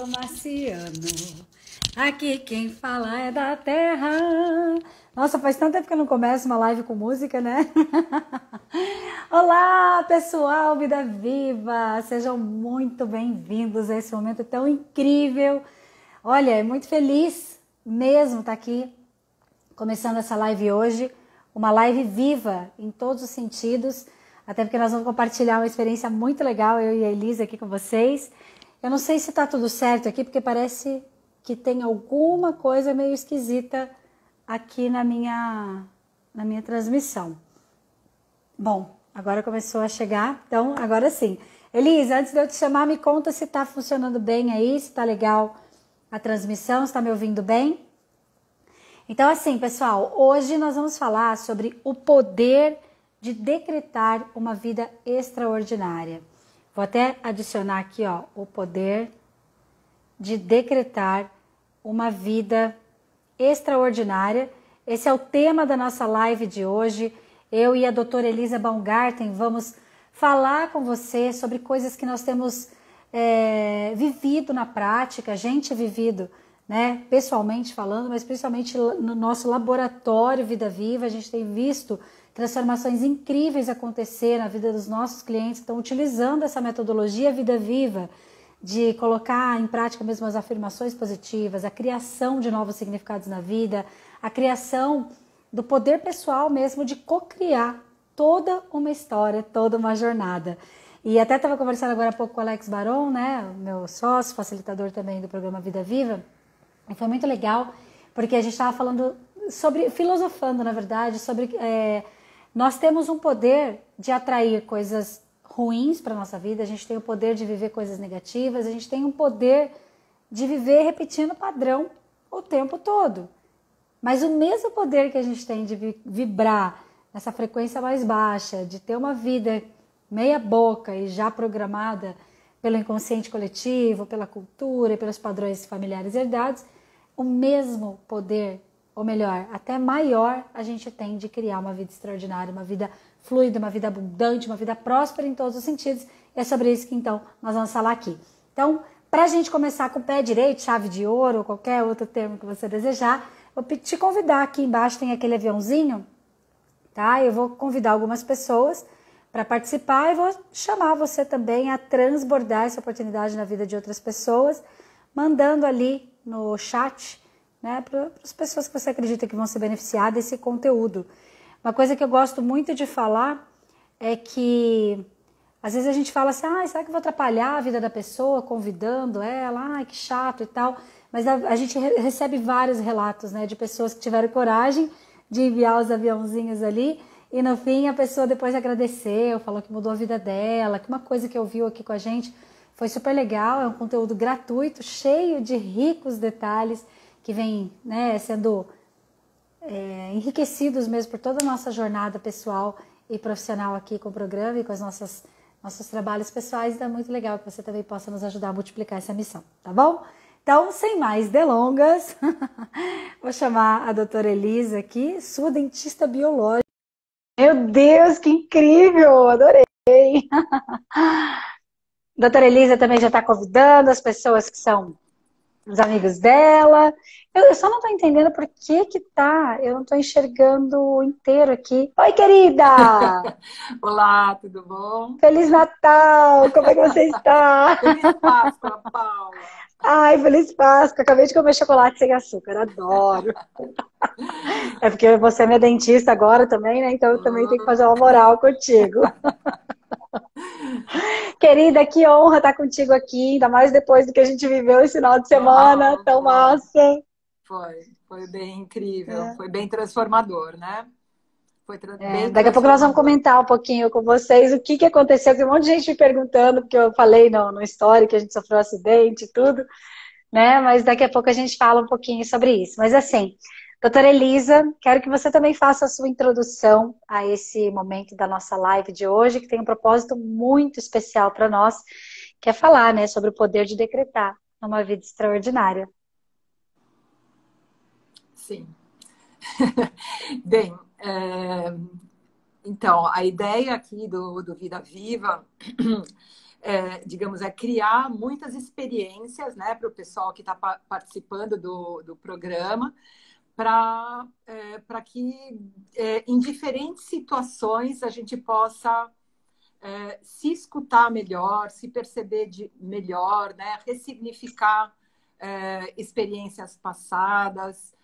solo marciano. Aqui quem fala é da terra. Nossa, faz tanto tempo que eu não começo uma live com música, né? Olá, pessoal, Vida Viva! Sejam muito bem-vindos a esse momento tão incrível. Olha, é muito feliz mesmo estar aqui começando essa live hoje. Uma live viva em todos os sentidos, até porque nós vamos compartilhar uma experiência muito legal, eu e a Elisa aqui com vocês. Eu não sei se está tudo certo aqui, porque parece que tem alguma coisa meio esquisita aqui na minha transmissão. Bom, agora começou a chegar, então agora sim. Elisa, antes de eu te chamar, me conta se está funcionando bem aí, se está legal a transmissão, se está me ouvindo bem. Então assim, pessoal, hoje nós vamos falar sobre o poder de decretar uma vida extraordinária. Vou até adicionar aqui, ó, o poder de decretar uma vida extraordinária. Esse é o tema da nossa live de hoje. Eu e a doutora Elisa Baumgarten vamos falar com você sobre coisas que nós temos vivido na prática, a gente vivido, né, pessoalmente falando, mas principalmente no nosso laboratório Vida Viva. A gente tem visto transformações incríveis acontecer na vida dos nossos clientes que estão utilizando essa metodologia Vida Viva, de colocar em prática mesmo as afirmações positivas, a criação de novos significados na vida, a criação do poder pessoal mesmo de co-criar toda uma história, toda uma jornada. E até estava conversando agora há pouco com o Alex Baron, né, meu sócio, facilitador também do programa Vida Viva, e foi muito legal, porque a gente estava falando sobre, filosofando na verdade, sobre nós temos um poder de atrair coisas ruins para a nossa vida, a gente tem o poder de viver coisas negativas, a gente tem um poder de viver repetindo o padrão o tempo todo. Mas o mesmo poder que a gente tem de vibrar nessa frequência mais baixa, de ter uma vida meia boca e já programada pelo inconsciente coletivo, pela cultura e pelos padrões familiares herdados, o mesmo poder, ou melhor, até maior, a gente tem de criar uma vida extraordinária, uma vida fluida, uma vida abundante, uma vida próspera em todos os sentidos. E é sobre isso que então nós vamos falar aqui. Então, para a gente começar com o pé direito, chave de ouro ou qualquer outro termo que você desejar, vou te convidar, aqui embaixo tem aquele aviãozinho, tá? Eu vou convidar algumas pessoas para participar e vou chamar você também a transbordar essa oportunidade na vida de outras pessoas, mandando ali no chat, né, para as pessoas que você acredita que vão se beneficiar desse conteúdo. Uma coisa que eu gosto muito de falar é que às vezes a gente fala assim, será que eu vou atrapalhar a vida da pessoa convidando ela? Que chato e tal. Mas a gente recebe vários relatos, né, de pessoas que tiveram coragem de enviar os aviãozinhos ali e no fim a pessoa depois agradeceu, falou que mudou a vida dela, que uma coisa que ouviu aqui com a gente foi super legal, é um conteúdo gratuito, cheio de ricos detalhes que vem, né, sendo enriquecidos mesmo por toda a nossa jornada pessoal e profissional aqui com o programa e com os nossos trabalhos pessoais. Então é muito legal que você também possa nos ajudar a multiplicar essa missão, tá bom? Então, sem mais delongas, vou chamar a doutora Elisa aqui, sua dentista biológica. Meu Deus, que incrível! Adorei! Doutora Elisa também já está convidando as pessoas que são os amigos dela. Eu só não estou entendendo por que eu não estou enxergando inteiro aqui. Oi, querida! Olá, tudo bom? Feliz Natal! Como é que você está? Feliz Páscoa, Paula! Ai, feliz Páscoa! Acabei de comer chocolate sem açúcar, adoro! É porque você é minha dentista agora também, né? Então eu também tenho que fazer uma moral contigo. Querida, que honra estar contigo aqui, ainda mais depois do que a gente viveu esse final de semana, Ah, tão massa. foi bem incrível, foi bem transformador, né? Bem Daqui a pouco nós vamos transformador. comentar um pouquinho com vocês o que aconteceu. Tem um monte de gente me perguntando, porque eu falei no story que a gente sofreu um acidente e tudo, né? Mas daqui a pouco a gente fala um pouquinho sobre isso. Mas assim, doutora Elisa, quero que você também faça a sua introdução a esse momento da nossa live de hoje, que tem um propósito muito especial para nós, que é falar, né, sobre o poder de decretar uma vida extraordinária. Sim. Bem, então, a ideia aqui do Vida Viva digamos, criar muitas experiências, né, para o pessoal que está participando do programa, para que em diferentes situações a gente possa se escutar melhor, se perceber melhor, né, ressignificar experiências passadas,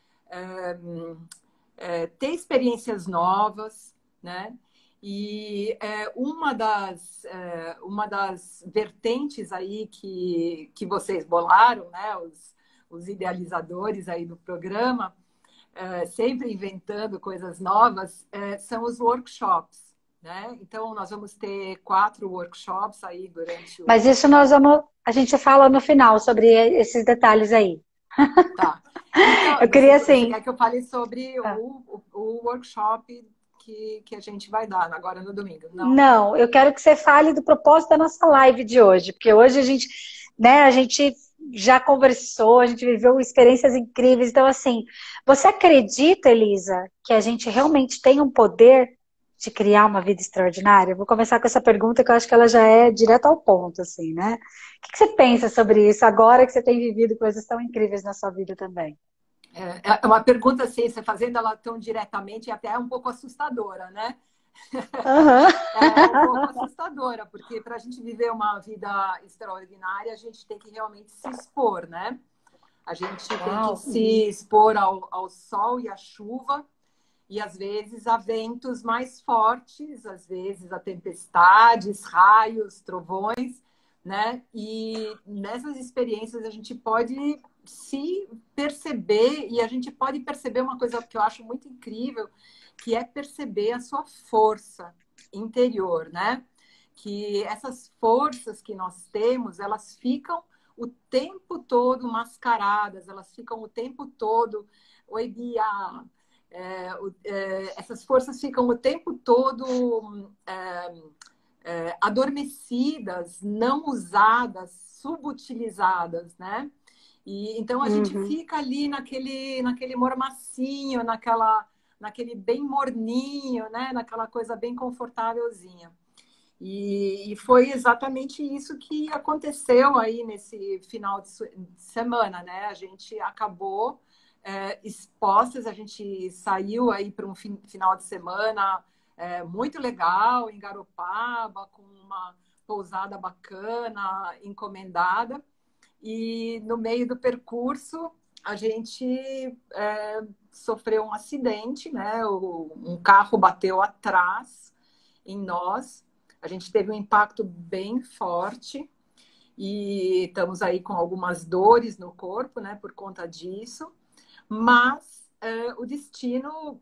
ter experiências novas, né? E uma das vertentes aí que vocês bolaram, né, os idealizadores aí do programa, sempre inventando coisas novas, são os workshops, né? Então, nós vamos ter 4 workshops aí durante o... Mas isso a gente fala no final sobre esses detalhes aí. Tá. Então, Eu queria você assim. quer que eu fale sobre Ah. o workshop que a gente vai dar agora no domingo? Não? Não, eu quero que você fale do propósito da nossa live de hoje, porque hoje a gente já conversou, a gente viveu experiências incríveis. Então, assim, você acredita, Elisa, que a gente realmente tem um poder de criar uma vida extraordinária? Eu vou começar com essa pergunta que eu acho que ela já é direto ao ponto, assim, né? O que você pensa sobre isso agora que você tem vivido coisas tão incríveis na sua vida também? É uma pergunta assim, você fazendo ela tão diretamente, até é um pouco assustadora, né? Aham. É um pouco assustadora, porque para a gente viver uma vida extraordinária, a gente tem que realmente se expor, né? A gente tem que Uau. se expor ao sol e à chuva, e às vezes a ventos mais fortes, às vezes a tempestades, raios, trovões, né? E nessas experiências a gente pode se perceber, e a gente pode perceber uma coisa que eu acho muito incrível, que é perceber a sua força interior, né? Que essas forças que nós temos, elas ficam o tempo todo mascaradas, elas ficam o tempo todo, oi Bia, essas forças ficam o tempo todo adormecidas, não usadas, subutilizadas, né? E então a gente Uhum. fica ali naquele mormacinho, naquele bem morninho, né? Naquela coisa bem confortávelzinha. E foi exatamente isso que aconteceu aí nesse final de semana, né? A gente acabou expostas, a gente saiu aí para um final de semana muito legal em Garopaba, com uma pousada bacana, encomendada. E no meio do percurso a gente sofreu um acidente, né? Um carro bateu atrás em nós. A gente teve um impacto bem forte e estamos aí com algumas dores no corpo, né, por conta disso. Mas o destino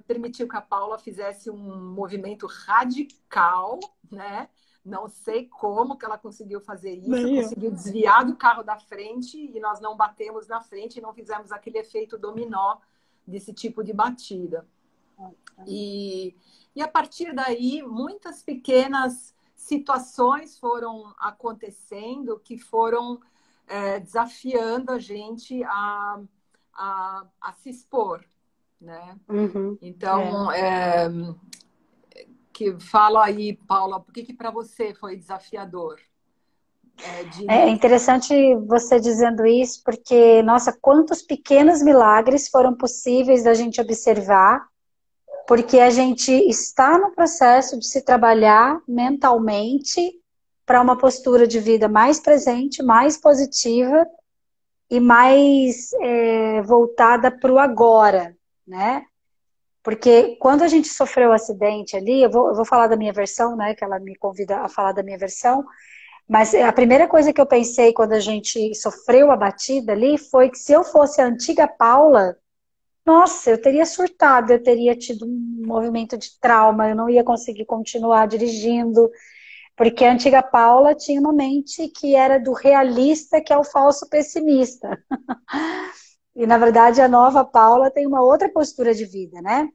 permitiu que a Paula fizesse um movimento radical, né? Não sei como que ela conseguiu fazer isso, conseguiu desviar do carro da frente e nós não batemos na frente e não fizemos aquele efeito dominó desse tipo de batida. E a partir daí, muitas pequenas situações foram acontecendo que foram desafiando a gente a se expor, né? Uhum. Então, que fala aí, Paula, por que para você foi desafiador? É interessante você dizendo isso, porque, nossa, quantos pequenos milagres foram possíveis da gente observar, porque a gente está no processo de se trabalhar mentalmente para uma postura de vida mais presente, mais positiva e mais voltada para o agora, né? Porque quando a gente sofreu o acidente ali, eu vou falar da minha versão, né? Que ela me convida a falar da minha versão. Mas a primeira coisa que eu pensei quando a gente sofreu a batida ali foi que se eu fosse a antiga Paula, nossa, eu teria surtado, eu teria tido um movimento de trauma, eu não ia conseguir continuar dirigindo, porque a antiga Paula tinha uma mente que era do realista, que é o falso pessimista. E, na verdade, a nova Paula tem uma outra postura de vida, né?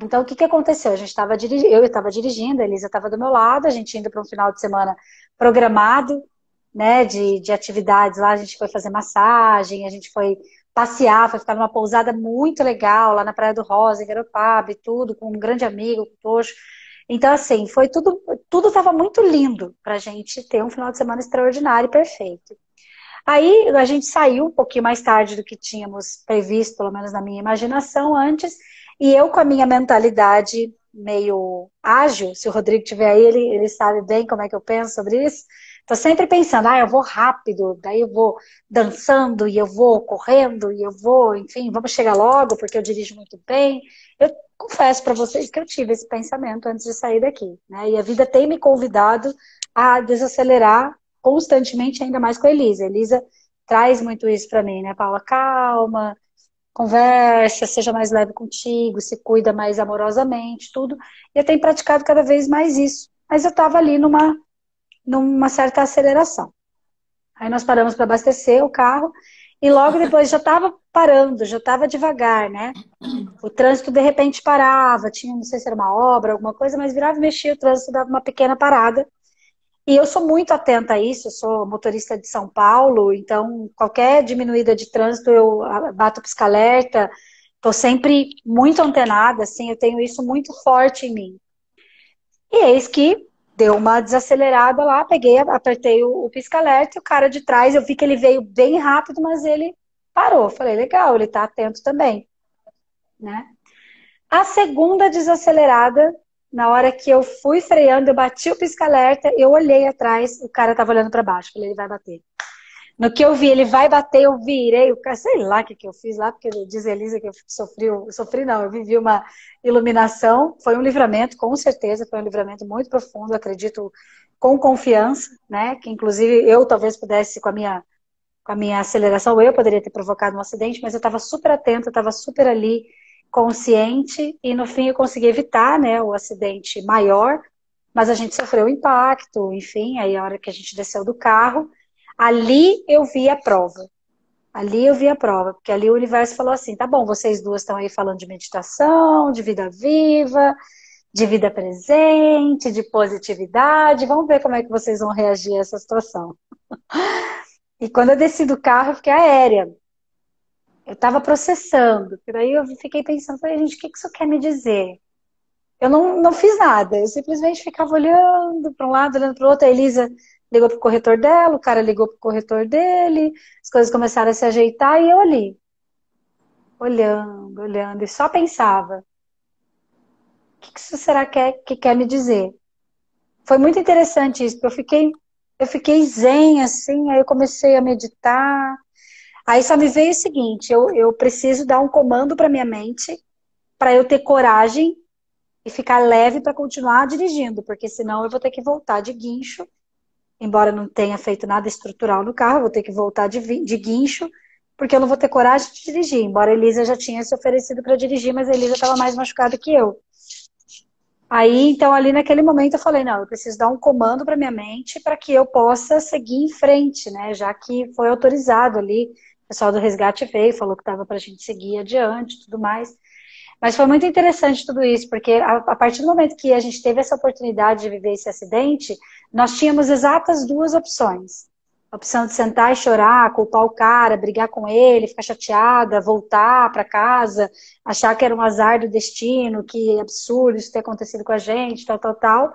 Então, o que que aconteceu? A gente estava eu estava dirigindo, a Elisa estava do meu lado, a gente indo para um final de semana programado, né, de atividades lá, a gente foi fazer massagem, a gente foi passear, foi ficar numa pousada muito legal lá na Praia do Rosa, em Garopaba e tudo, com um grande amigo, com o Tocho. Então, assim, foi tudo estava muito lindo para a gente ter um final de semana extraordinário e perfeito. Aí a gente saiu um pouquinho mais tarde do que tínhamos previsto, pelo menos na minha imaginação antes, e eu com a minha mentalidade meio ágil, se o Rodrigo estiver aí, ele sabe bem como é que eu penso sobre isso. Tô sempre pensando, eu vou rápido, daí eu vou dançando, e eu vou correndo, e eu vou, enfim, vamos chegar logo, porque eu dirijo muito bem. Eu confesso para vocês que eu tive esse pensamento antes de sair daqui, né? E a vida tem me convidado a desacelerar constantemente, ainda mais com a Elisa. A Elisa traz muito isso para mim, né, Paula? Calma, conversa, seja mais leve contigo, se cuida mais amorosamente, tudo. E eu tenho praticado cada vez mais isso. Mas eu estava ali numa certa aceleração. Aí nós paramos para abastecer o carro e logo depois já estava parando, já estava devagar, né? O trânsito de repente parava, tinha, não sei se era uma obra, alguma coisa, mas virava e mexia, o trânsito dava uma pequena parada. E eu sou muito atenta a isso, eu sou motorista de São Paulo, então qualquer diminuída de trânsito eu bato pisca-alerta, estou sempre muito antenada, assim, eu tenho isso muito forte em mim. E eis que deu uma desacelerada lá, peguei, apertei o pisca-alerta e o cara de trás, eu vi que ele veio bem rápido, mas ele parou. Falei, legal, ele tá atento também, né? A segunda desacelerada, na hora que eu fui freando, eu bati o pisca-alerta, eu olhei atrás, o cara tava olhando para baixo, falei, ele vai bater. No que eu vi, ele vai bater, eu virei, o cara, sei lá o que eu fiz lá, porque diz Elisa que eu sofri não, eu vivi uma iluminação, foi um livramento, com certeza, foi um livramento muito profundo, acredito, com confiança, né, que inclusive eu talvez pudesse, com a minha aceleração, eu poderia ter provocado um acidente, mas eu estava super atenta, estava super ali, consciente, e no fim eu consegui evitar, né, o acidente maior, mas a gente sofreu o impacto, enfim, aí a hora que a gente desceu do carro, ali eu vi a prova. Ali eu vi a prova, porque ali o universo falou assim, tá bom, vocês duas estão aí falando de meditação, de vida viva, de vida presente, de positividade, vamos ver como é que vocês vão reagir a essa situação. E quando eu desci do carro, eu fiquei aérea. Eu estava processando, porque daí eu fiquei pensando, falei, gente, o que isso quer me dizer? Eu não fiz nada, eu simplesmente ficava olhando para um lado, olhando para o outro. A Elisa ligou para o corretor dela, o cara ligou para o corretor dele, as coisas começaram a se ajeitar e eu ali, olhando, olhando, e só pensava, o que isso será que quer me dizer? Foi muito interessante isso, porque eu fiquei zen, assim, aí eu comecei a meditar, aí só me veio o seguinte, eu preciso dar um comando para minha mente, para eu ter coragem e ficar leve para continuar dirigindo, porque senão eu vou ter que voltar de guincho, embora não tenha feito nada estrutural no carro, eu vou ter que voltar de guincho, porque eu não vou ter coragem de dirigir, embora a Elisa já tinha se oferecido para dirigir, mas a Elisa estava mais machucada que eu. Aí, então, ali naquele momento eu falei, não, eu preciso dar um comando para minha mente para que eu possa seguir em frente, né, já que foi autorizado ali, o pessoal do resgate veio, falou que estava para a gente seguir adiante e tudo mais. Mas foi muito interessante tudo isso, porque a partir do momento que a gente teve essa oportunidade de viver esse acidente, nós tínhamos exatas duas opções. A opção de sentar e chorar, culpar o cara, brigar com ele, ficar chateada, voltar para casa, achar que era um azar do destino, que absurdo isso ter acontecido com a gente, tal, tal, tal.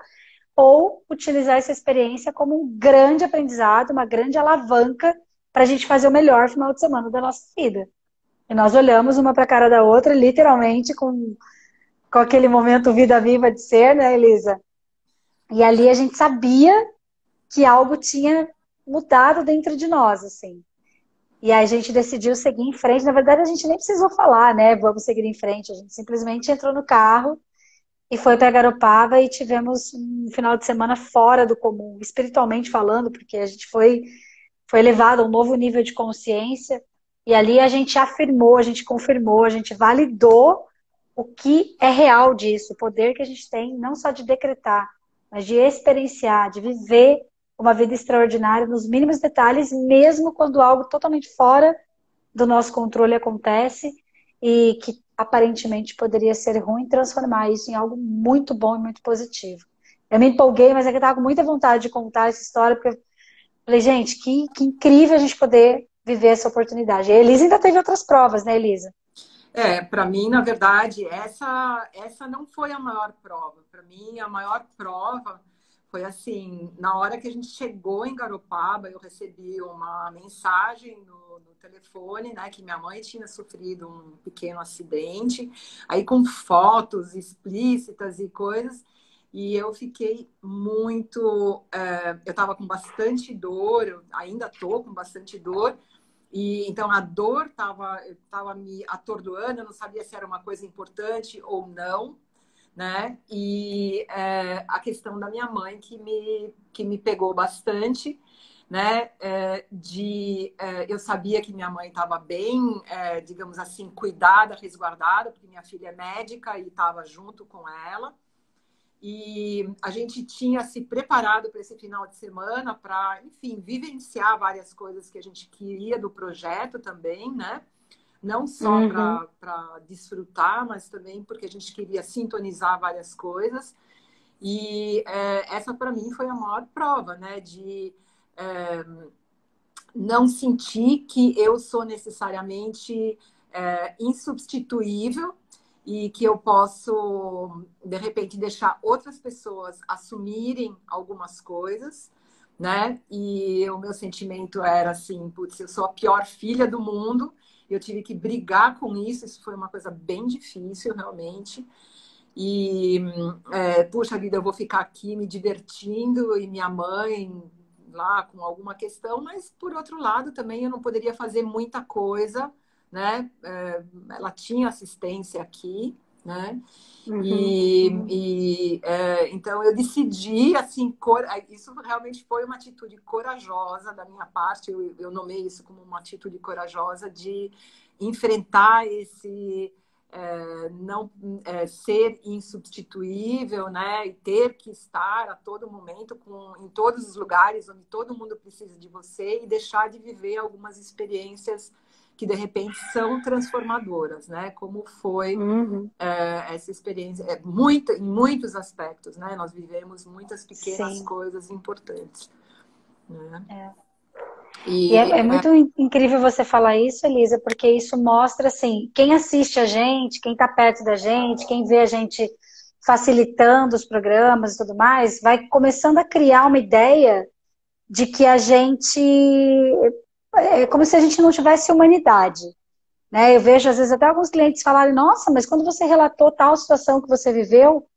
Ou utilizar essa experiência como um grande aprendizado, uma grande alavanca para a gente fazer o melhor final de semana da nossa vida. E nós olhamos uma para a cara da outra, literalmente, com aquele momento vida viva de ser, né, Elisa? E ali a gente sabia que algo tinha mudado dentro de nós, assim. E aí a gente decidiu seguir em frente. Na verdade, a gente nem precisou falar, né? Vamos seguir em frente. A gente simplesmente entrou no carro e foi para Garopaba e tivemos um final de semana fora do comum, espiritualmente falando, porque a gente foi elevado a um novo nível de consciência. E ali a gente afirmou, a gente confirmou, a gente validou o que é real disso, o poder que a gente tem, não só de decretar, mas de experienciar, de viver uma vida extraordinária nos mínimos detalhes, mesmo quando algo totalmente fora do nosso controle acontece e que aparentemente poderia ser ruim, transformar isso em algo muito bom e muito positivo. Eu me empolguei, mas é que eu estava com muita vontade de contar essa história, porque eu falei, gente, que incrível a gente poder viver essa oportunidade. E a Elisa ainda teve outras provas, né, Elisa? Para mim, na verdade, essa não foi a maior prova. Para mim, a maior prova foi assim, na hora que a gente chegou em Garopaba, eu recebi uma mensagem no telefone, né, que minha mãe tinha sofrido um pequeno acidente, aí com fotos explícitas e coisas, e eu fiquei muito, eu estava com bastante dor, eu ainda estou com bastante dor, e então a dor estava me atordoando, eu não sabia se era uma coisa importante ou não, né? E a questão da minha mãe que me pegou bastante, né? Eu sabia que minha mãe estava bem, digamos assim, cuidada, resguardada, porque minha filha é médica e estava junto com ela. E a gente tinha se preparado para esse final de semana para, enfim, vivenciar várias coisas que a gente queria do projeto também, né? Não só Uhum. para desfrutar, mas também porque a gente queria sintonizar várias coisas. E essa, para mim, foi a maior prova, né? De não sentir que eu sou necessariamente insubstituível e que eu posso, de repente, deixar outras pessoas assumirem algumas coisas, né? E o meu sentimento era assim, putz, eu sou a pior filha do mundo, eu tive que brigar com isso foi uma coisa bem difícil, realmente. E, puxa vida, eu vou ficar aqui me divertindo e minha mãe lá com alguma questão, mas por outro lado também eu não poderia fazer muita coisa, né? Ela tinha assistência aqui, né? Uhum. Então eu decidi assim, isso realmente foi uma atitude corajosa da minha parte. Eu nomei isso como uma atitude corajosa de enfrentar esse não ser insubstituível, né? E ter que estar a todo momento em todos os lugares onde todo mundo precisa de você e deixar de viver algumas experiências que de repente são transformadoras, né? Como foi Uhum. essa experiência, em muitos aspectos, né? Nós vivemos muitas pequenas Sim. coisas importantes, né? É. E E é muito incrível você falar isso, Elisa, porque isso mostra, assim, quem assiste a gente, quem está perto da gente, quem vê a gente facilitando os programas e tudo mais, vai começando a criar uma ideia de que a gente é como se a gente não tivesse humanidade, né? Eu vejo às vezes até alguns clientes falarem, nossa, mas quando você relatou tal situação que você viveu,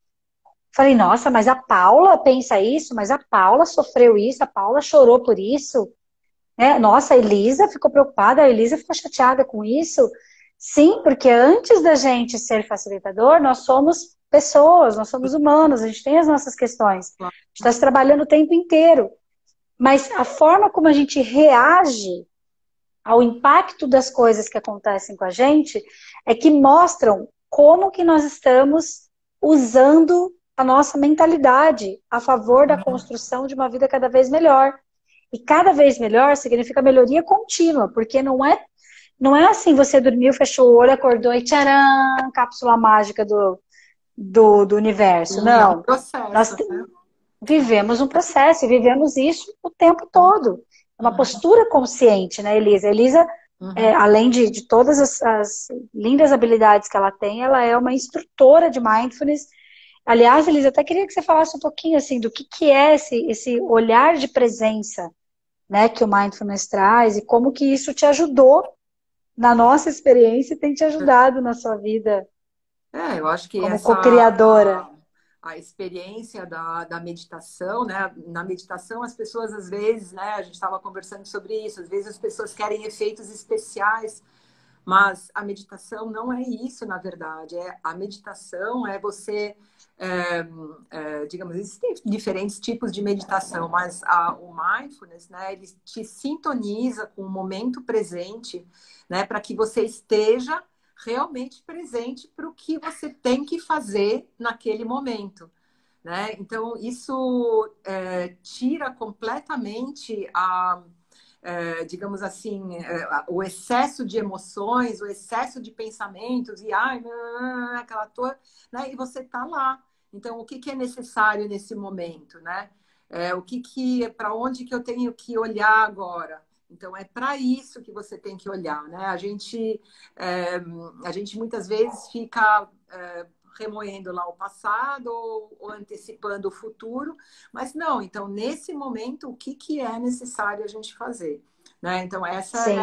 falei, nossa, mas a Paula pensa isso, mas a Paula sofreu isso, a Paula chorou por isso, né? Nossa, a Elisa ficou preocupada, a Elisa ficou chateada com isso. Sim, porque antes da gente ser facilitador, nós somos pessoas, nós somos humanos, a gente tem as nossas questões. A gente está se trabalhando o tempo inteiro. Mas a forma como a gente reage ao impacto das coisas que acontecem com a gente é que mostram como que nós estamos usando a nossa mentalidade a favor da construção de uma vida cada vez melhor. E cada vez melhor significa melhoria contínua, porque não é assim, você dormiu, fechou o olho, acordou e tcharam, cápsula mágica do universo. sim, é um Não. Nós processo, né? vivemos um processo e vivemos isso o tempo todo. É uma Uhum, postura consciente, né, Elisa? Elisa, uhum. além de todas as lindas habilidades que ela tem, ela é uma instrutora de mindfulness. Aliás, Elisa, até queria que você falasse um pouquinho assim do que é esse olhar de presença, né, que o mindfulness traz e como que isso te ajudou na nossa experiência e tem te ajudado na sua vida Eu acho que como essa co-criadora. a experiência da meditação, né? Na meditação, as pessoas às vezes, né? A gente estava conversando sobre isso. Às vezes as pessoas querem efeitos especiais, mas a meditação não é isso, na verdade. A meditação é você, digamos, existem diferentes tipos de meditação, mas o mindfulness, né? Ele te sintoniza com o momento presente, né? Para que você esteja realmente presente para o que você tem que fazer naquele momento, né? Então, isso tira completamente digamos assim, o excesso de emoções, o excesso de pensamentos, e ai, aquela toda, né? E você tá lá. Então, o que que é necessário nesse momento, né? Para onde que eu tenho que olhar agora? Então, é para isso que você tem que olhar, né? A gente muitas vezes fica remoendo lá o passado ou antecipando o futuro, mas não. Então, nesse momento, o que, que é necessário a gente fazer, né? Então, essa Sim.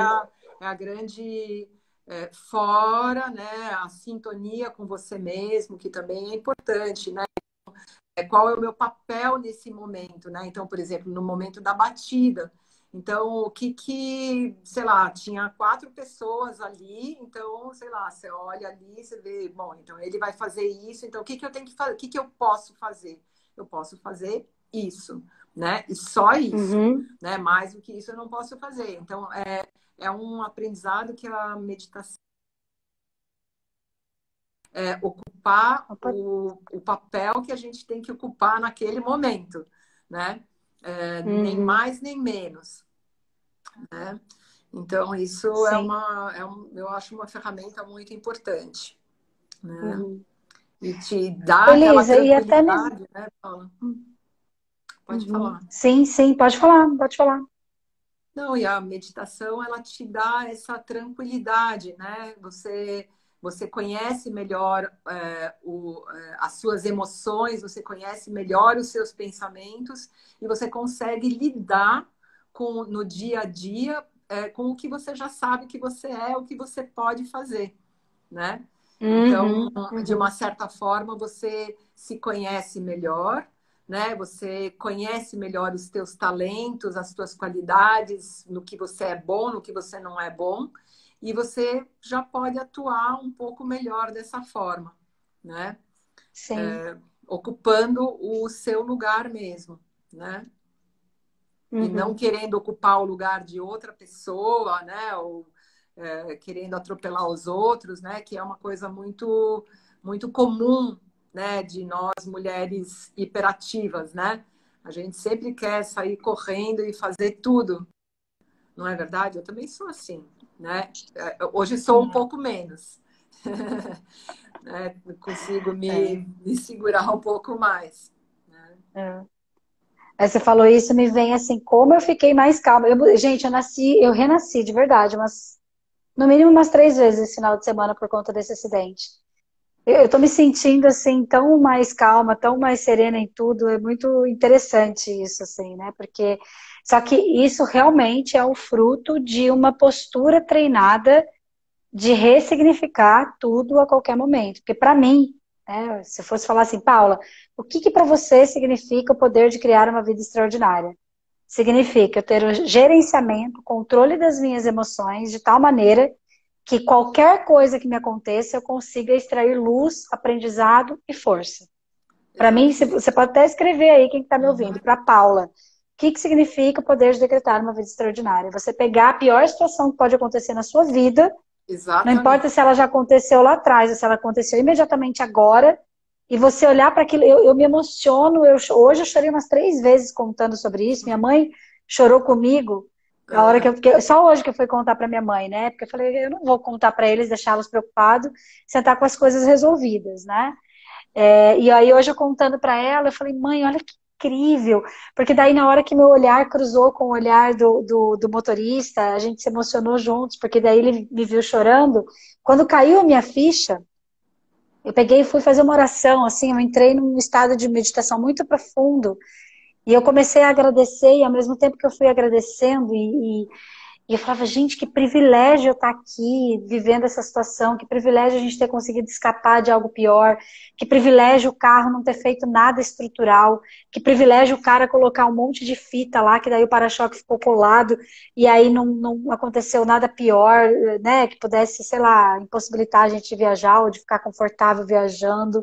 é a grande fora, né? A sintonia com você mesmo, que também é importante, né? Qual é o meu papel nesse momento, né? Então, por exemplo, no momento da batida. Então, sei lá, tinha 4 pessoas ali, então, sei lá, você olha ali, você vê, bom, então ele vai fazer isso, então o que que eu tenho que fazer, o que que eu posso fazer? Eu posso fazer isso, né? E só isso, Uhum. né? Mais do que isso eu não posso fazer. Então, é um aprendizado que a meditação ocupar Opa. o papel que a gente tem que ocupar naquele momento, né? Nem Uhum. mais nem menos, né? Então, isso Sim. eu acho uma ferramenta muito importante, né? Uhum. E te dá aquela Elisa, e até mesmo. tranquilidade, né, Paula? Pode Uhum. falar. Sim, sim, pode falar, pode falar. Não, e a meditação, ela te dá essa tranquilidade, né? Você conhece melhor as suas emoções, você conhece melhor os seus pensamentos e você consegue lidar no dia a dia com o que você já sabe que você é, o que você pode fazer, né? Então, Uhum. de uma Uhum. certa forma, você se conhece melhor, né? Você conhece melhor os teus talentos, as tuas qualidades, no que você é bom, no que você não é bom, e você já pode atuar um pouco melhor dessa forma, né? Sim. Ocupando o seu lugar mesmo, né? E não Uhum. querendo ocupar o lugar de outra pessoa, né? Ou querendo atropelar os outros, né? Que é uma coisa muito comum, né? De nós mulheres hiperativas, né? A gente sempre quer sair correndo e fazer tudo, não é verdade? Eu também sou assim, né? Hoje sou um pouco menos, né? Consigo É, me segurar um pouco mais, né? é. Aí você falou isso, me vem assim, como eu fiquei mais calma. Gente, eu renasci de verdade, no mínimo umas 3 vezes esse final de semana por conta desse acidente. Eu tô me sentindo assim, tão mais calma, tão mais serena em tudo. É muito interessante isso, assim, né? Porque só que isso realmente é o fruto de uma postura treinada de ressignificar tudo a qualquer momento. Porque para mim, né, se eu fosse falar assim, Paula, o que que para você significa o poder de criar uma vida extraordinária? Significa eu ter o gerenciamento, controle das minhas emoções de tal maneira que qualquer coisa que me aconteça eu consiga extrair luz, aprendizado e força. Para mim, Exatamente. você pode até escrever aí, quem está me ouvindo, Uhum. para Paula. O que significa o poder de decretar uma vida extraordinária? Você pegar a pior situação que pode acontecer na sua vida, não importa Exatamente. se ela já aconteceu lá atrás ou se ela aconteceu imediatamente agora, e você olhar para aquilo, eu me emociono. Hoje eu chorei umas 3 vezes contando sobre isso. Minha mãe chorou comigo. A hora É, só hoje que eu fui contar para minha mãe, né? Porque eu falei, eu não vou contar para eles, deixá-los preocupados, sentar com as coisas resolvidas, né? E aí hoje eu contando para ela, eu falei, mãe, olha que incrível. Porque daí na hora que meu olhar cruzou com o olhar do motorista, a gente se emocionou juntos, porque daí ele me viu chorando. Quando caiu a minha ficha, eu peguei e fui fazer uma oração, assim, eu entrei num estado de meditação muito profundo, e eu comecei a agradecer, e ao mesmo tempo que eu fui agradecendo, e eu falava, gente, que privilégio eu estar aqui, vivendo essa situação, que privilégio a gente ter conseguido escapar de algo pior, que privilégio o carro não ter feito nada estrutural, que privilégio o cara colocar um monte de fita lá, que daí o para-choque ficou colado, e aí não aconteceu nada pior, né, que pudesse, sei lá, impossibilitar a gente de viajar ou de ficar confortável viajando.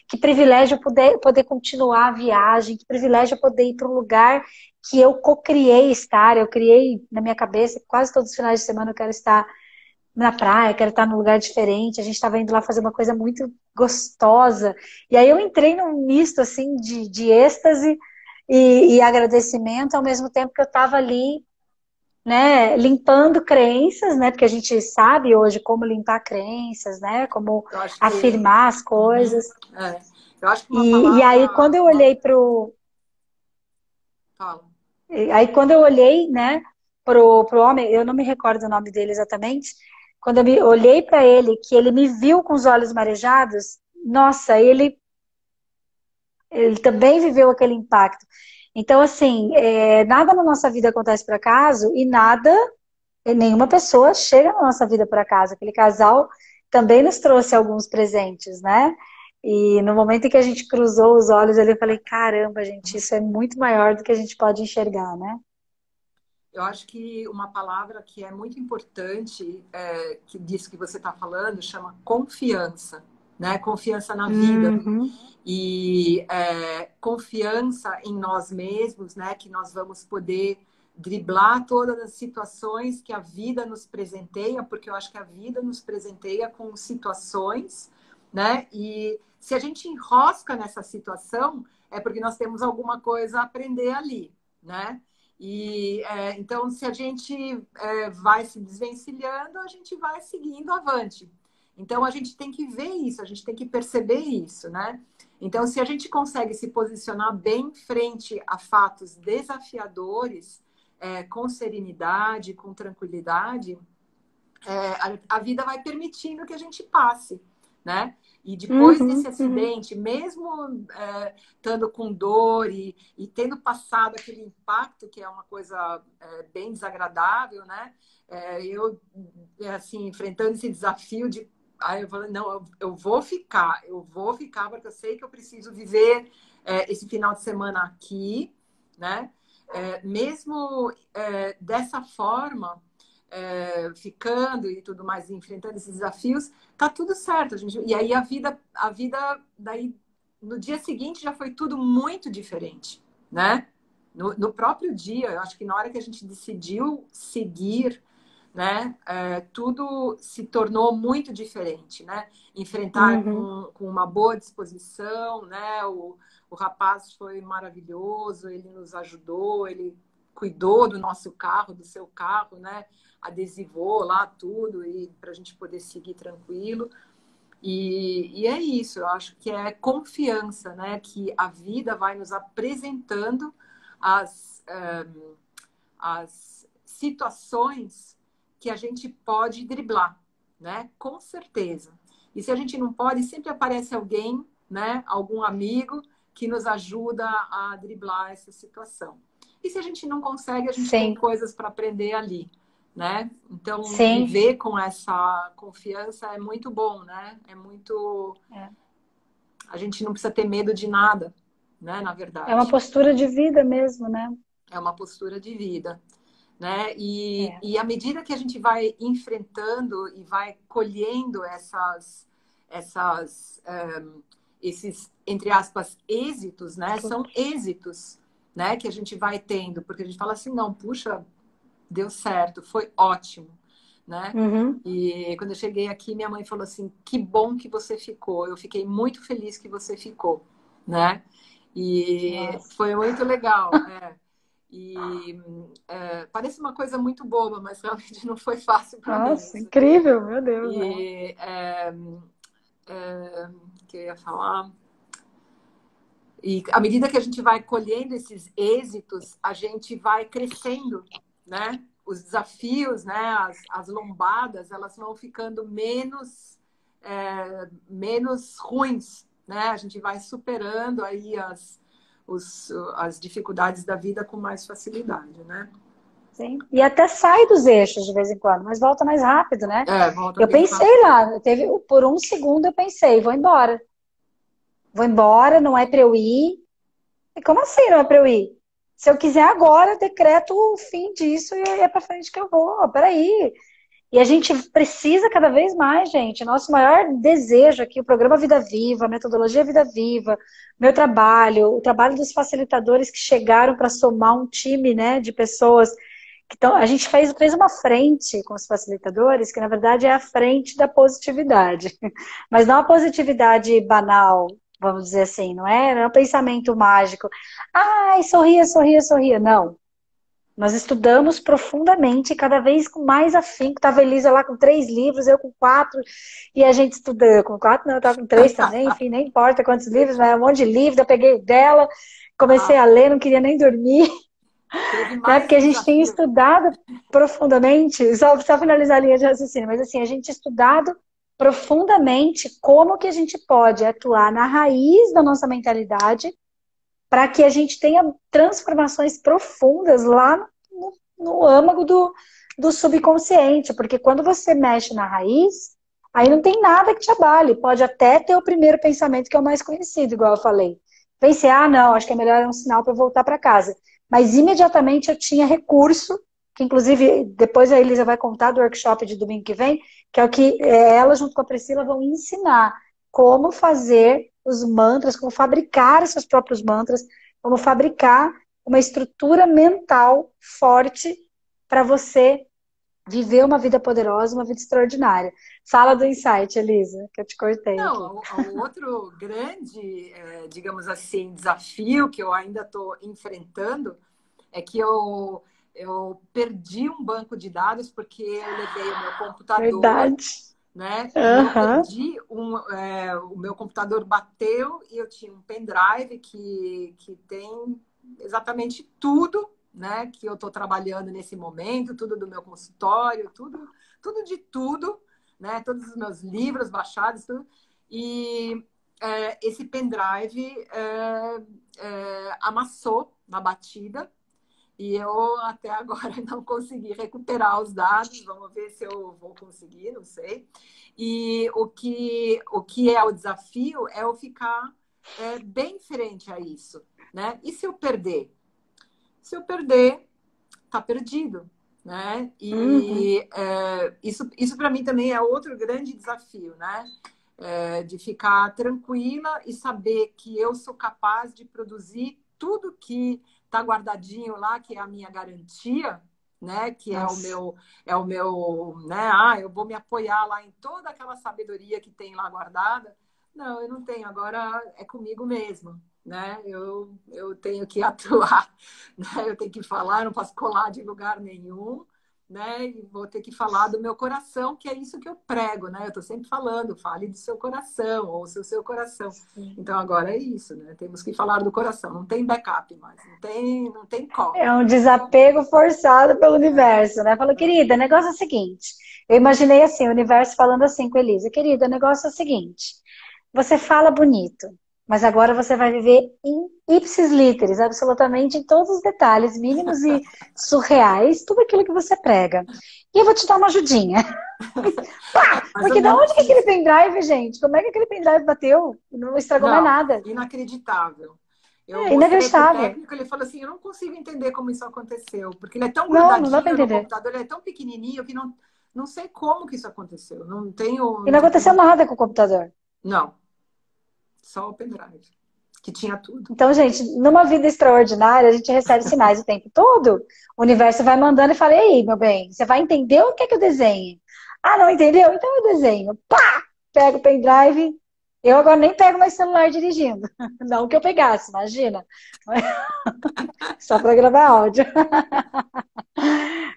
Que privilégio poder continuar a viagem, que privilégio poder ir para um lugar que eu co-criei estar. Eu criei na minha cabeça que quase todos os finais de semana eu quero estar na praia, quero estar num lugar diferente. A gente estava indo lá fazer uma coisa muito gostosa. E aí eu entrei num misto assim de êxtase e agradecimento, ao mesmo tempo que eu estava ali, né, limpando crenças, né, porque a gente sabe hoje como limpar crenças, né, como eu acho que, afirmar as uhum, coisas. eu acho que uma E aí quando palavra, eu olhei pro fala. Aí quando eu olhei, né, pro homem, eu não me recordo o nome dele exatamente, quando eu olhei para ele, que ele me viu com os olhos marejados, nossa, ele também viveu aquele impacto. Então, assim, nada na nossa vida acontece por acaso e nenhuma pessoa chega na nossa vida por acaso. Aquele casal também nos trouxe alguns presentes, né? E no momento em que a gente cruzou os olhos, eu falei, caramba, gente, isso é muito maior do que a gente pode enxergar, né? Eu acho que uma palavra que é muito importante, que disso que você está falando, chama confiança, né? Confiança na vida. Uhum. E confiança em nós mesmos, né? Que nós vamos poder driblar todas as situações que a vida nos presenteia, porque eu acho que a vida nos presenteia com situações, né? E se a gente enrosca nessa situação, é porque nós temos alguma coisa a aprender ali, né? E então, se a gente vai se desvencilhando, a gente vai seguindo avante. Então, a gente tem que ver isso, a gente tem que perceber isso, né? Então, se a gente consegue se posicionar bem frente a fatos desafiadores, com serenidade, com tranquilidade, a vida vai permitindo que a gente passe, né? E depois desse acidente, mesmo estando com dor e tendo passado aquele impacto, que é uma coisa bem desagradável, né? Eu, assim, enfrentando esse desafio de... Aí eu falei, não, eu vou ficar, porque eu sei que eu preciso viver esse final de semana aqui, né? Mesmo dessa forma, ficando e tudo mais, enfrentando esses desafios, tá tudo certo, gente. E aí a vida daí no dia seguinte já foi tudo muito diferente, né? No próprio dia, eu acho que na hora que a gente decidiu seguir, né, tudo se tornou muito diferente, né? Enfrentar com uma boa disposição, né? O rapaz foi maravilhoso, ele nos ajudou, ele cuidou do nosso carro, do seu carro, né? Adesivou lá tudo e para a gente poder seguir tranquilo. E é isso, eu acho que é confiança, né? Que a vida vai nos apresentando as situações que a gente pode driblar, né? Com certeza. E se a gente não pode, sempre aparece alguém, né? Algum amigo que nos ajuda a driblar essa situação. E se a gente não consegue, a gente tem coisas para aprender ali, né? Então, viver com essa confiança é muito bom, né? É muito... A gente não precisa ter medo de nada, né? Na verdade. É uma postura de vida mesmo, né? É uma postura de vida, né? E à medida que a gente vai enfrentando e vai colhendo esses, entre aspas, êxitos, né? São êxitos, né? Que a gente vai tendo, porque a gente fala assim, não, puxa, deu certo, foi ótimo, né? E quando eu cheguei aqui, minha mãe falou assim, que bom que você ficou. Eu fiquei muito feliz que você ficou, né? E foi muito legal, E parece uma coisa muito boba, mas realmente não foi fácil para mim. Nossa, incrível, meu Deus. E que eu ia falar. E à medida que a gente vai colhendo esses êxitos, a gente vai crescendo, né? Os desafios, né? As lombadas, elas vão ficando menos ruins, né? A gente vai superando aí as dificuldades da vida com mais facilidade, né? Sim. E até sai dos eixos de vez em quando, mas volta mais rápido, né? Volta eu pensei rápido. lá, por um segundo eu pensei, vou embora. Vou embora, não é para eu ir. E como assim não é para eu ir? Se eu quiser agora, eu decreto o fim disso e é para frente que eu vou. Peraí. E a gente precisa cada vez mais, gente. Nosso maior desejo aqui, o programa Vida Viva, a metodologia Vida Viva, meu trabalho, o trabalho dos facilitadores que chegaram para somar um time, né, de pessoas. Então, a gente fez uma frente com os facilitadores, que na verdade é a frente da positividade. Mas não a positividade banal, vamos dizer assim, não é um pensamento mágico. Ai, sorria, sorria, sorria. Não. Nós estudamos profundamente, cada vez com mais afinco. Estava a Elisa lá com 3 livros, eu com 4, e a gente estudando. Com 4 não, eu estava com 3 também, enfim, nem importa quantos livros, mas um monte de livros, eu peguei o dela, comecei a ler, não queria nem dormir. Teve Né? mais Porque a um gente tem desafio. estudado profundamente, só finalizar a linha de raciocínio, mas assim, a gente tem estudado profundamente como que a gente pode atuar na raiz da nossa mentalidade para que a gente tenha transformações profundas lá no âmago do subconsciente, porque quando você mexe na raiz, aí não tem nada que te abale, pode até ter o primeiro pensamento que é o mais conhecido, igual eu falei. Pensei, ah, não, acho que é melhor um sinal para eu voltar para casa. Mas imediatamente eu tinha recurso, que inclusive depois a Elisa vai contar do workshop de domingo que vem, que é o que ela junto com a Priscila vão ensinar como fazer os mantras, como fabricar seus próprios mantras, como fabricar uma estrutura mental forte para você viver uma vida poderosa, uma vida extraordinária. Fala do insight, Elisa, que eu te cortei aqui. Não, o outro grande, digamos assim, desafio que eu ainda estou enfrentando é que eu perdi um banco de dados porque eu levei o meu computador, Verdade. né? E eu Aham. perdi o meu computador bateu e eu tinha um pendrive que tem exatamente tudo, né? Que eu estou trabalhando nesse momento, tudo do meu consultório, tudo de tudo, né? Todos os meus livros baixados, tudo. E esse pendrive amassou na batida. E eu até agora não consegui recuperar os dados. Vamos ver se eu vou conseguir, não sei. E o que é o desafio é eu ficar bem frente a isso, né? E se eu perder? Se eu perder, tá perdido, né? Uhum. E isso para mim também é outro grande desafio, né? De ficar tranquila e saber que eu sou capaz de produzir tudo que está guardadinho lá, que é a minha garantia, né? Que Nossa. é o meu, né? Eu vou me apoiar lá em toda aquela sabedoria que tem lá guardada. Não, eu não tenho. Agora é comigo mesmo, né? Eu tenho que atuar, né? Eu tenho que falar, não posso colar de lugar nenhum, né? E vou ter que falar do meu coração, que é isso que eu prego, né? Eu estou sempre falando, fale do seu coração, ouça o seu coração. Então agora é isso, né? Temos que falar do coração. Não tem backup mais, não tem É cópia. um desapego forçado pelo É, universo, né? Falou, é. querida, o negócio é o seguinte. Eu imaginei assim, o universo falando assim com a Elisa, querida, o negócio é o seguinte. Você fala bonito, mas agora você vai viver em ipsis literis, absolutamente em todos os detalhes mínimos e surreais, tudo aquilo que você prega. E eu vou te dar uma ajudinha. Pá! Mais ou Porque da onde menos que é aquele isso. pendrive, gente? Como é que aquele pendrive bateu? Não estragou mais Não, nada. inacreditável. Eu É mostrei para o inacreditável. técnico, ele falou assim: eu não consigo entender como isso aconteceu, porque ele é tão Não, não dá pra grudadinho no entender. computador, ele é tão pequenininho que não sei como que isso aconteceu. Não tenho, E não aconteceu nada com o computador. não, só o pendrive, que tinha tudo. Então, gente, numa vida extraordinária, a gente recebe sinais o tempo todo. O universo vai mandando e fala: ei, meu bem, você vai entender o que é que eu desenho? Ah, não entendeu? Então eu desenho. Pá! Pego o pendrive. Eu agora nem pego mais celular dirigindo. Não que eu pegasse, imagina. Só para gravar áudio.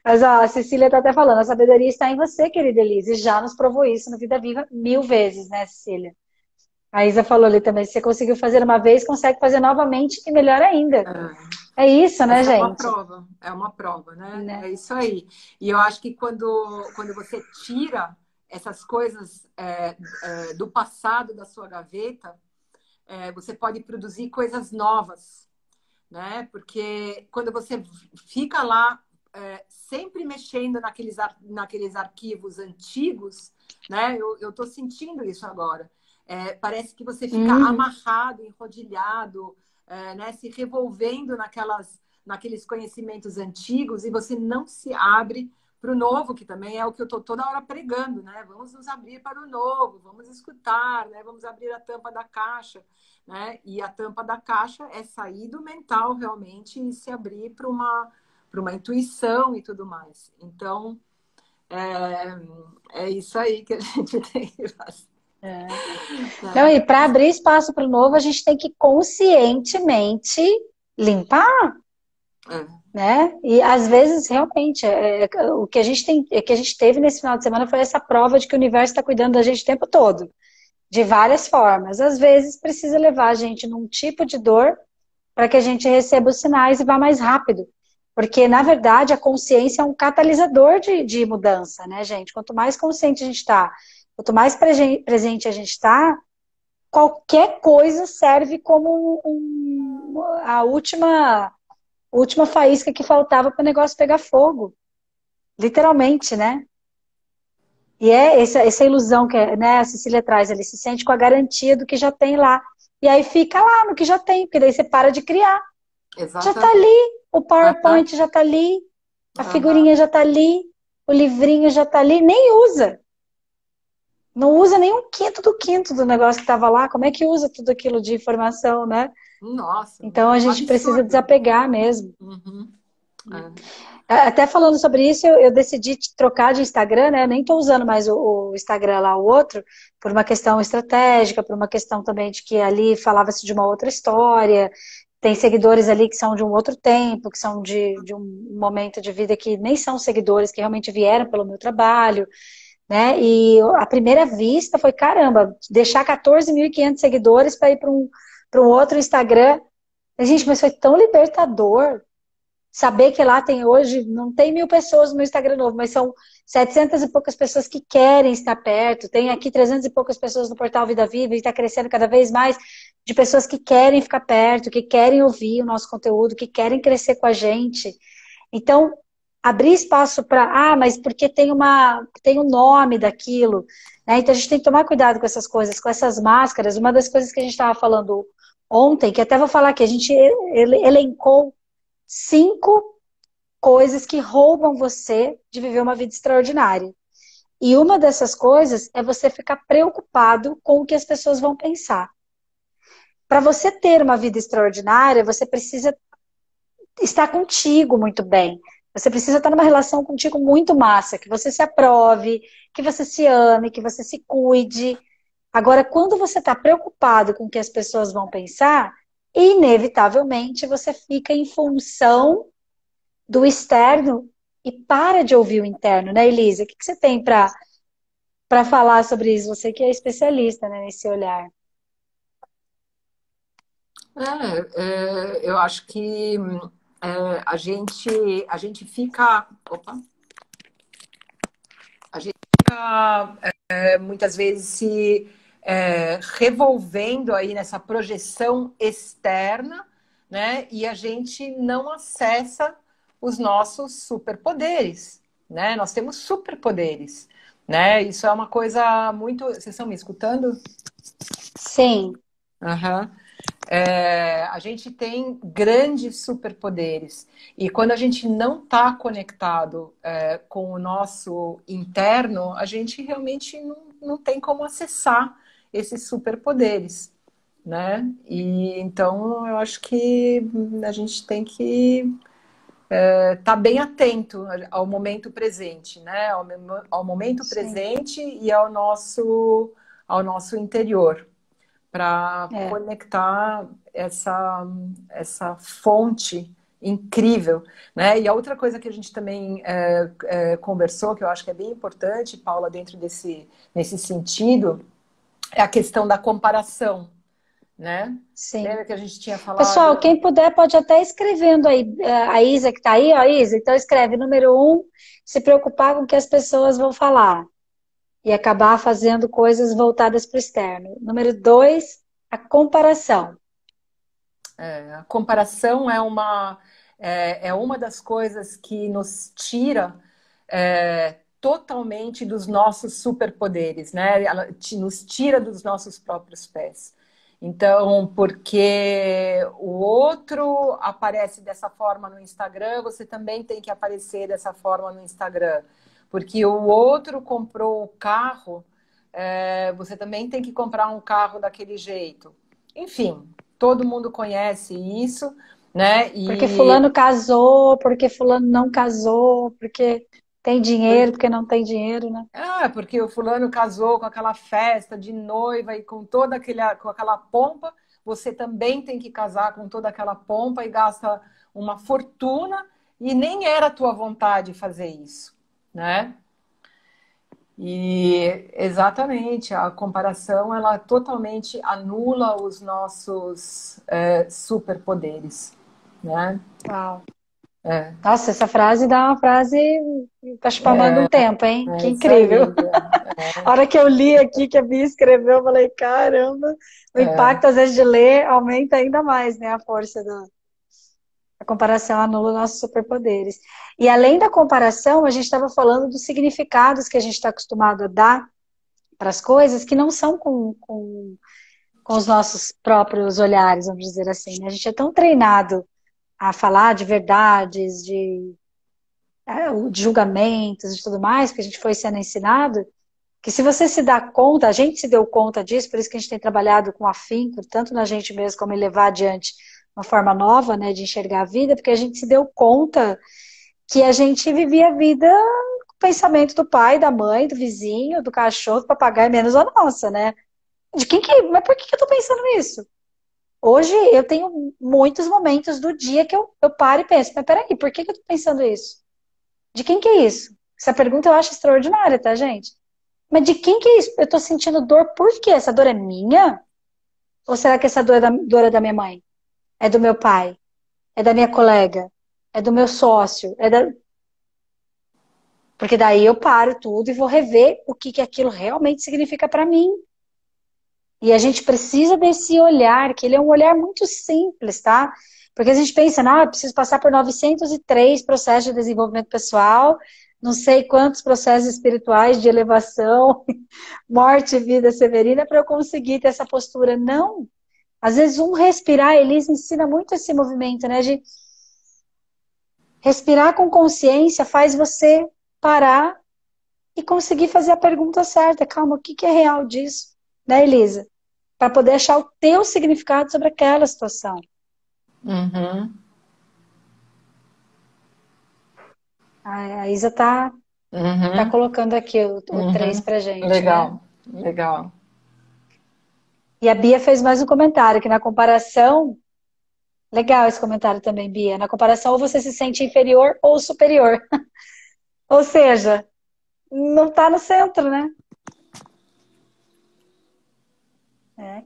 Mas ó, a Cecília tá até falando: a sabedoria está em você, querida Elise. E já nos provou isso no Vida Viva 1000 vezes, né, Cecília? A Isa falou ali também: se você conseguiu fazer uma vez, consegue fazer novamente e melhor ainda. É, É isso, né, essa gente? é uma prova, né? Né? É isso aí. E eu acho que quando você tira essas coisas do passado da sua gaveta, você pode produzir coisas novas, né? Porque quando você fica lá sempre mexendo naqueles arquivos antigos, né? Eu estou sentindo isso agora. Parece que você fica Uhum. amarrado, enrodilhado, né? Se revolvendo naqueles conhecimentos antigos e você não se abre para o novo, que também é o que eu estou toda hora pregando, né? Vamos nos abrir para o novo, vamos escutar, né? Vamos abrir a tampa da caixa, né? E a tampa da caixa é sair do mental realmente e se abrir para uma intuição e tudo mais. Então, é isso aí que a gente tem que fazer. É. Não, Né? e para abrir espaço para o novo, a gente tem que conscientemente limpar, É. né? E às vezes, realmente, o que a gente tem, que a gente teve nesse final de semana foi essa prova de que o universo está cuidando da gente o tempo todo, de várias formas. Às vezes precisa levar a gente num tipo de dor para que a gente receba os sinais e vá mais rápido. Porque, na verdade, a consciência é um catalisador de mudança, né, gente? Quanto mais consciente a gente está, quanto mais presente a gente está, qualquer coisa serve como a última faísca que faltava para o negócio pegar fogo. Literalmente, né? E é essa ilusão que né, a Cecília traz, ele se sente com a garantia do que já tem lá. E aí fica lá no que já tem, porque daí você para de criar. Já está Exatamente. ali, o Aham, PowerPoint já está ali, a aham. figurinha já está ali, o livrinho já está ali, nem usa. Não usa nem um quinto do negócio que estava lá. Como é que usa tudo aquilo de informação, né? Nossa, Então a um gente precisa absurdo. desapegar mesmo. Uhum. É. Até falando sobre isso, eu decidi trocar de Instagram, né? Eu nem estou usando mais o Instagram lá, o outro, por uma questão estratégica, por uma questão também de que ali falava-se de uma outra história. Tem seguidores ali que são de um outro tempo, que são de um momento de vida que nem são seguidores, que realmente vieram pelo meu trabalho, né? E a primeira vista foi, caramba, deixar 14.500 seguidores para ir para um outro Instagram. Gente, mas foi tão libertador saber que lá tem hoje, não tem 1.000 pessoas no meu Instagram novo, mas são 700 e poucas pessoas que querem estar perto. Tem aqui 300 e poucas pessoas no portal Vida Viva e está crescendo cada vez mais de pessoas que querem ficar perto, que querem ouvir o nosso conteúdo, que querem crescer com a gente. Então, abrir espaço para, mas porque tem um nome daquilo, né? Então a gente tem que tomar cuidado com essas coisas, com essas máscaras. Uma das coisas que a gente estava falando ontem, que até vou falar que a gente elencou 5 coisas que roubam você de viver uma vida extraordinária. E uma dessas coisas é você ficar preocupado com o que as pessoas vão pensar. Para você ter uma vida extraordinária, você precisa estar contigo muito bem. Você precisa estar numa relação contigo muito massa, que você se aprove, que você se ame, que você se cuide. Agora, quando você está preocupado com o que as pessoas vão pensar, inevitavelmente você fica em função do externo e para de ouvir o interno, né, Elisa? O que você tem para falar sobre isso? Você que é especialista, né, nesse olhar. Eu acho que a gente fica, opa, a gente fica muitas vezes se revolvendo aí nessa projeção externa, né? E a gente não acessa os nossos superpoderes, né? Nós temos superpoderes, né? Isso é uma coisa muito. Vocês estão me escutando? Sim, Aham. A gente tem grandes superpoderes. E quando a gente não está conectado com o nosso interno, a gente realmente não tem como acessar esses superpoderes, né? E então eu acho que a gente tem que estar bem atento ao momento presente, né? Ao momento sim. presente e ao nosso interior para É. conectar essa fonte incrível, né? E a outra coisa que a gente também conversou, que eu acho que é bem importante, Paula, dentro nesse sentido, é a questão da comparação, né? Sim. Lembra que a gente tinha falado? Pessoal, quem puder pode até ir escrevendo aí. A Isa que está aí, ó, Isa, então escreve número 1, se preocupar com o que as pessoas vão falar e acabar fazendo coisas voltadas para o externo. Número 2, a comparação. A comparação é uma das coisas que nos tira totalmente dos nossos superpoderes, né? Ela nos tira dos nossos próprios pés. Então, porque o outro aparece dessa forma no Instagram, você também tem que aparecer dessa forma no Instagram. Porque o outro comprou o carro, você também tem que comprar um carro daquele jeito. Enfim, todo mundo conhece isso, né? Porque fulano casou, porque fulano não casou, porque tem dinheiro, porque não tem dinheiro, né? Porque o fulano casou com aquela festa de noiva e com aquela pompa, você também tem que casar com toda aquela pompa e gasta uma fortuna e nem era a tua vontade fazer isso, né? E exatamente, a comparação ela totalmente anula os nossos superpoderes, né? Uau. É, Nossa, essa frase dá uma frase pra chupar manga um tempo, hein? Que é isso incrível. aí, Bia. A hora que eu li aqui, que a Bia escreveu, eu falei, caramba, o É, impacto, às vezes, de ler aumenta ainda mais, né? A força da comparação anula nossos superpoderes. E além da comparação, a gente estava falando dos significados que a gente está acostumado a dar para as coisas que não são com os nossos próprios olhares, vamos dizer assim, né? A gente é tão treinado a falar de verdades, de julgamentos e tudo mais, que a gente foi sendo ensinado, que se você se dá conta, a gente se deu conta disso, por isso que a gente tem trabalhado com afinco, tanto na gente mesmo como em levar adiante uma forma nova, né, de enxergar a vida, porque a gente se deu conta que a gente vivia a vida com o pensamento do pai, da mãe, do vizinho, do cachorro, do papagaio, menos a nossa, né? Mas por que eu tô pensando nisso? Hoje eu tenho muitos momentos do dia que eu paro e penso, mas peraí, por que eu tô pensando isso? De quem que é isso? Essa pergunta eu acho extraordinária, tá, gente? Mas de quem que é isso? Eu tô sentindo dor por quê? Essa dor é minha? Ou será que essa dor é da minha mãe? É do meu pai? É da minha colega? É do meu sócio? Porque daí eu paro tudo e vou rever o que aquilo realmente significa para mim. E a gente precisa desse olhar, que ele é um olhar muito simples, tá? Porque a gente pensa, eu preciso passar por 903 processos de desenvolvimento pessoal, não sei quantos processos espirituais de elevação, morte e vida severina para eu conseguir ter essa postura. Não. Às vezes um respirar, Elisa ensina muito esse movimento, né? De respirar com consciência faz você parar e conseguir fazer a pergunta certa. Calma, o que é real disso? Né, Elisa? Para poder achar o teu significado sobre aquela situação. uhum, A Isa tá uhum, colocando aqui o 3 uhum. pra gente, né? Legal, legal. E a Bia fez mais um comentário, que na comparação, legal esse comentário também, Bia, na comparação ou você se sente inferior ou superior. Ou seja, não tá no centro, né?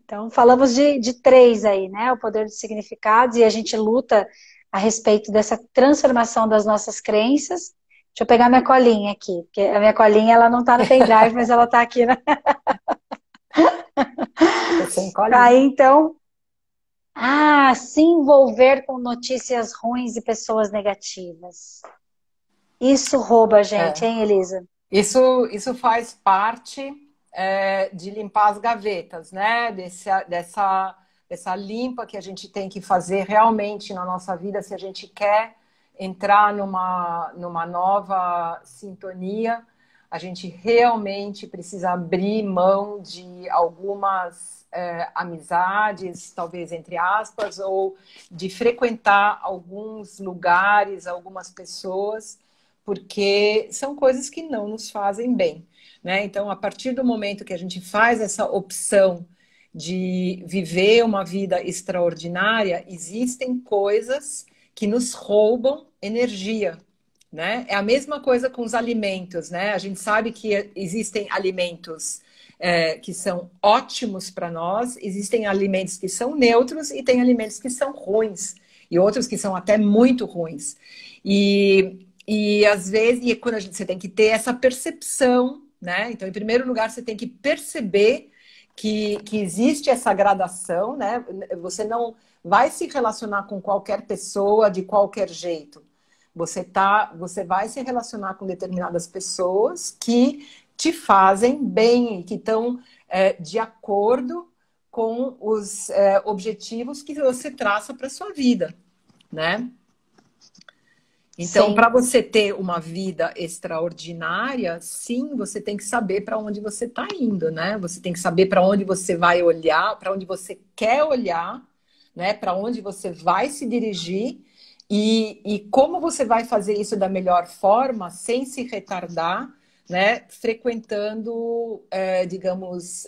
Então, falamos de 3 aí, né? O poder dos significados, e a gente luta a respeito dessa transformação das nossas crenças. Deixa eu pegar minha colinha aqui, porque a minha colinha ela não tá no pendrive, mas ela tá aqui. Você encolhe. Aí, então, se envolver com notícias ruins e pessoas negativas. Isso rouba a gente, É. hein, Elisa? Isso faz parte de limpar as gavetas, né? Dessa limpa que a gente tem que fazer realmente na nossa vida se a gente quer entrar numa nova sintonia. A gente realmente precisa abrir mão de algumas amizades, talvez entre aspas, ou de frequentar alguns lugares, algumas pessoas porque são coisas que não nos fazem bem, né? Então, a partir do momento que a gente faz essa opção de viver uma vida extraordinária, existem coisas que nos roubam energia, né? É a mesma coisa com os alimentos, né? A gente sabe que existem alimentos que são ótimos para nós, existem alimentos que são neutros e tem alimentos que são ruins e outros que são até muito ruins. E às vezes, quando você tem que ter essa percepção, né? Então, em primeiro lugar, você tem que perceber que existe essa gradação, né? Você não vai se relacionar com qualquer pessoa de qualquer jeito. Você vai se relacionar com determinadas pessoas que te fazem bem, que estão de acordo com os objetivos que você traça para sua vida, né? Então, Sim, para você ter uma vida extraordinária, sim, você tem que saber para onde você está indo, né? Você tem que saber para onde você vai olhar, para onde você quer olhar, né? Para onde você vai se dirigir e como você vai fazer isso da melhor forma, sem se retardar, né? Frequentando, digamos,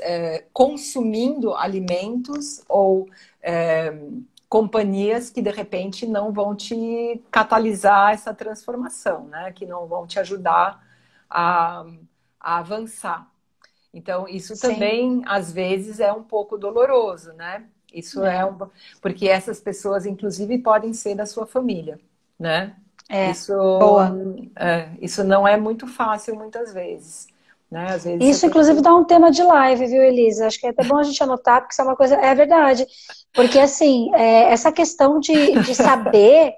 consumindo alimentos ou companhias que de repente não vão te catalisar essa transformação, né? Que não vão te ajudar a, a avançar. Então, isso sim. também, às vezes, é um pouco doloroso, né? Isso É. porque essas pessoas, inclusive, podem ser da sua família, né? É, Isso, boa. isso não é muito fácil muitas vezes, né? Às vezes você Isso, tem inclusive, que... dá um tema de live, viu, Elisa? Acho que é até bom a gente anotar, porque isso é uma coisa, é verdade. Porque, assim, essa questão de saber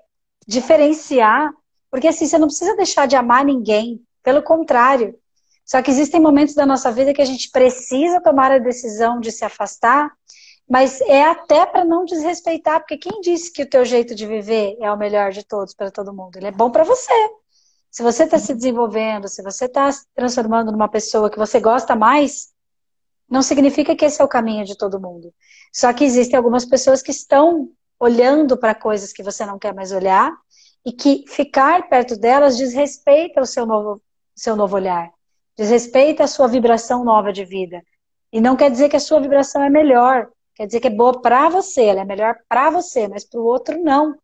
diferenciar, porque, assim, você não precisa deixar de amar ninguém, pelo contrário. Só que existem momentos da nossa vida que a gente precisa tomar a decisão de se afastar, mas é até para não desrespeitar, porque quem disse que o teu jeito de viver é o melhor de todos para todo mundo? Ele é bom para você. Se você está se desenvolvendo, se você está se transformando numa pessoa que você gosta mais, não significa que esse é o caminho de todo mundo. Só que existem algumas pessoas que estão olhando para coisas que você não quer mais olhar e que ficar perto delas desrespeita o seu novo olhar, desrespeita a sua vibração nova de vida. E não quer dizer que a sua vibração é melhor, quer dizer que é boa para você, ela é melhor para você, mas para o outro não.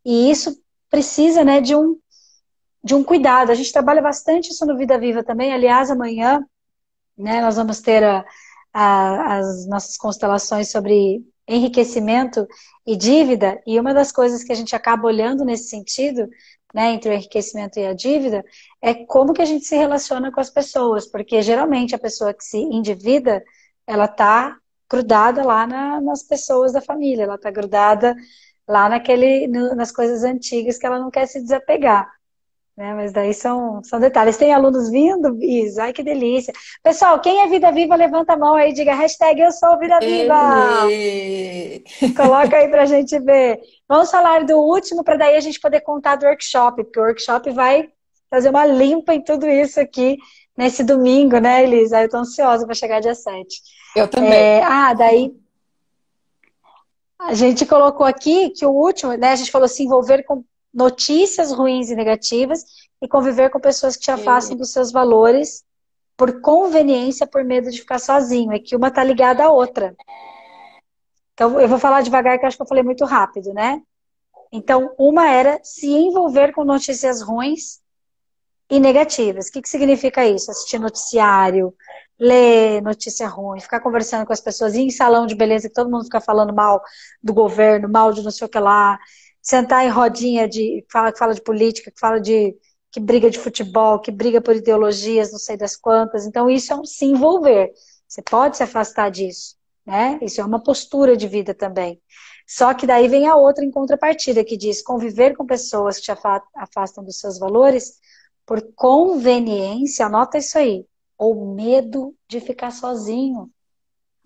E isso precisa, né, de um cuidado. A gente trabalha bastante isso no Vida Viva também. Aliás, amanhã, né, nós vamos ter as nossas constelações sobre enriquecimento e dívida. E uma das coisas que a gente acaba olhando nesse sentido, né, entre o enriquecimento e a dívida, é como que a gente se relaciona com as pessoas. Porque geralmente a pessoa que se endivida, ela está grudada lá nas pessoas da família, ela está grudada lá nas coisas antigas que ela não quer se desapegar, né? Mas daí são detalhes. Tem alunos vindo, Isa? Ai, que delícia. Pessoal, quem é Vida Viva, levanta a mão aí, diga hashtag eu sou Vida Viva. Ê! Coloca aí pra gente ver. Vamos falar do último, para daí a gente poder contar do workshop, porque o workshop vai fazer uma limpa em tudo isso aqui nesse domingo, né, Elisa? Eu tô ansiosa para chegar dia 7. Eu também. Daí a gente colocou aqui que o último, né, a gente falou se envolver com notícias ruins e negativas e conviver com pessoas que te afastam dos seus valores por conveniência, por medo de ficar sozinho. É que uma tá ligada à outra. Então, eu vou falar devagar, que eu acho que eu falei muito rápido, né? Então, uma era se envolver com notícias ruins e negativas. O que significa isso? Assistir noticiário, ler notícia ruim, ficar conversando com as pessoas, ir em salão de beleza que todo mundo fica falando mal do governo, mal de não sei o que lá, sentar em rodinha que fala de política, que fala de que briga de futebol, que briga por ideologias, não sei das quantas. Então, isso é um se envolver. Você pode se afastar disso, né? Isso é uma postura de vida também. Só que daí vem a outra em contrapartida, que diz conviver com pessoas que te afastam dos seus valores por conveniência, anota isso aí, ou medo de ficar sozinho.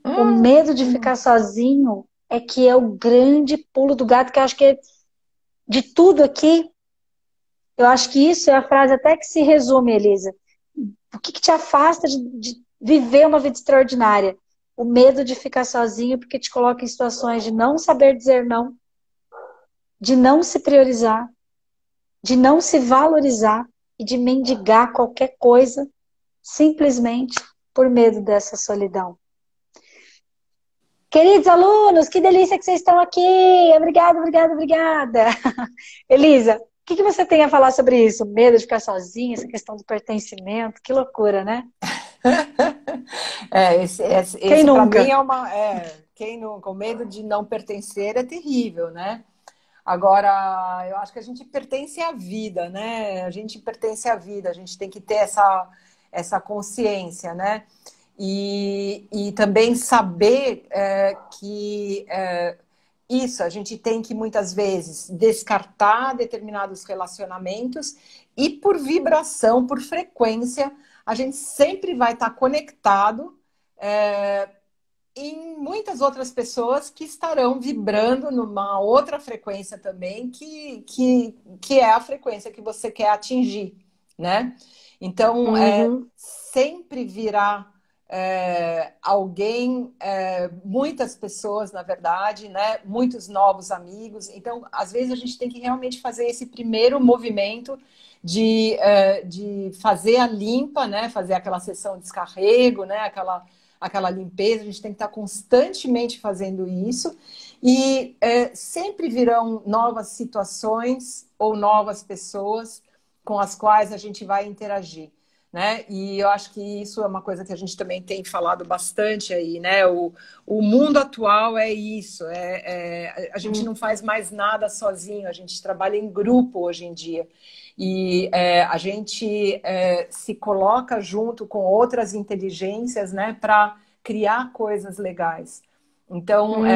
O medo de ficar sozinho é que é o grande pulo do gato, que eu acho que é de tudo aqui, eu acho que isso é a frase até que se resume, Elisa. O que te afasta de viver uma vida extraordinária? O medo de ficar sozinho, porque te coloca em situações de não saber dizer não, de não se priorizar, de não se valorizar e de mendigar qualquer coisa simplesmente por medo dessa solidão. Queridos alunos, que delícia que vocês estão aqui! Obrigada, obrigada, obrigada! Elisa, o que você tem a falar sobre isso? Medo de ficar sozinha, essa questão do pertencimento, que loucura, né? Quem Esse para mim nunca? é uma. Quem não, com medo de não pertencer é terrível, né? Agora, eu acho que a gente pertence à vida, né? A gente pertence à vida, a gente tem que ter essa consciência, né? E também saber que isso, a gente tem que muitas vezes descartar determinados relacionamentos e por vibração, por frequência, a gente sempre vai estar conectado em muitas outras pessoas que estarão vibrando numa outra frequência também, que é a frequência que você quer atingir, né? Então, Uhum. sempre virá alguém, muitas pessoas, na verdade, né? Muitos novos amigos. Então, às vezes, a gente tem que realmente fazer esse primeiro movimento de fazer a limpa, né? Fazer aquela sessão de descarrego, né? Aquela limpeza, a gente tem que estar constantemente fazendo isso e sempre virão novas situações ou novas pessoas com as quais a gente vai interagir, né? E eu acho que isso é uma coisa que a gente também tem falado bastante aí, né? O mundo atual é isso, a gente não faz mais nada sozinho, a gente trabalha em grupo hoje em dia. E a gente se coloca junto com outras inteligências, né, para criar coisas legais. Então, Uhum.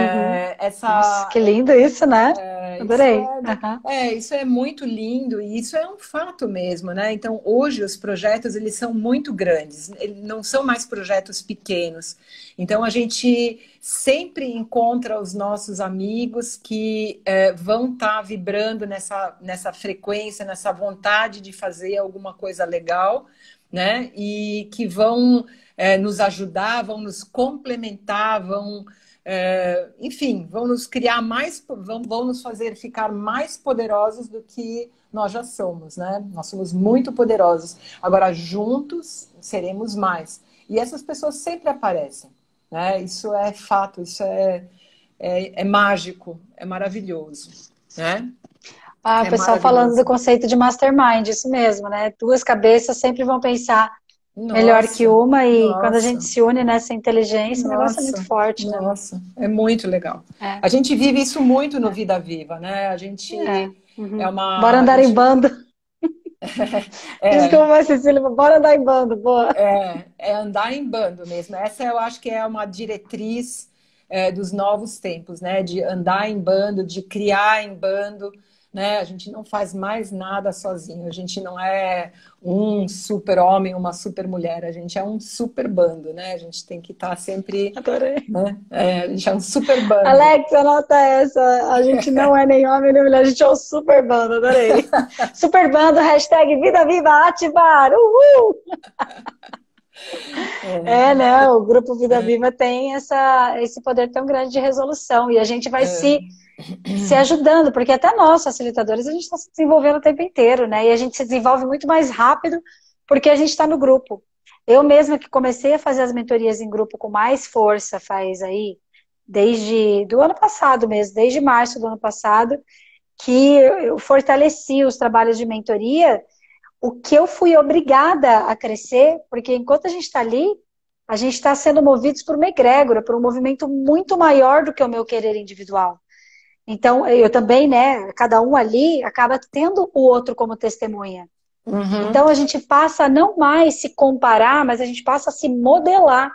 Nossa, que lindo isso, né? isso Adorei. Aham. isso é muito lindo e isso é um fato mesmo, né? Então, hoje os projetos eles são muito grandes, eles não são mais projetos pequenos. Então, a gente sempre encontra os nossos amigos que vão estar vibrando nessa frequência, nessa vontade de fazer alguma coisa legal, né? E que vão nos ajudar, vão nos complementar, enfim, vão nos criar mais, vão nos fazer ficar mais poderosos do que nós já somos, né? Nós somos muito poderosos. Agora, juntos, seremos mais. E essas pessoas sempre aparecem, né? Isso é fato, isso é mágico, é maravilhoso, né? Ah, o É pessoal falando do maravilhoso. conceito de mastermind, isso mesmo, né? Duas cabeças sempre vão pensar melhor que Nossa, uma, e quando a gente nossa. se une nessa inteligência, o negócio é muito Nossa, forte, né? nossa, é muito legal. É, A gente vive isso muito no é, Vida Viva, né? A é. gente Uhum. Bora a andar em gente bando. é, Desculpa, Cecília, bora andar em bando, boa. é andar em bando mesmo. Essa eu acho que é uma diretriz dos novos tempos, né? De andar em bando, de criar em bando, né? A gente não faz mais nada sozinho. A gente não é um super-homem, uma super-mulher. A gente é um super bando, né? A gente tem que estar sempre, Adorei. né? A gente é um super bando. Alex, anota essa. A gente não é nem homem nem mulher, a gente é o super bando, adorei. Super bando, hashtag Vida Viva Ativar. Uhul! É, né? O Grupo Vida Viva tem esse poder tão grande de resolução e a gente vai se ajudando, porque até nós, facilitadores, a gente está se desenvolvendo o tempo inteiro, né? E a gente se desenvolve muito mais rápido porque a gente está no grupo. Eu mesma que comecei a fazer as mentorias em grupo com mais força, faz aí, desde do ano passado mesmo, desde março do ano passado, que eu fortaleci os trabalhos de mentoria, o que eu fui obrigada a crescer, porque enquanto a gente está ali, a gente está sendo movidos por uma egrégora, por um movimento muito maior do que o meu querer individual. Então, eu também, né, cada um ali acaba tendo o outro como testemunha. Uhum, Então, a gente passa a não mais se comparar, mas a gente passa a se modelar.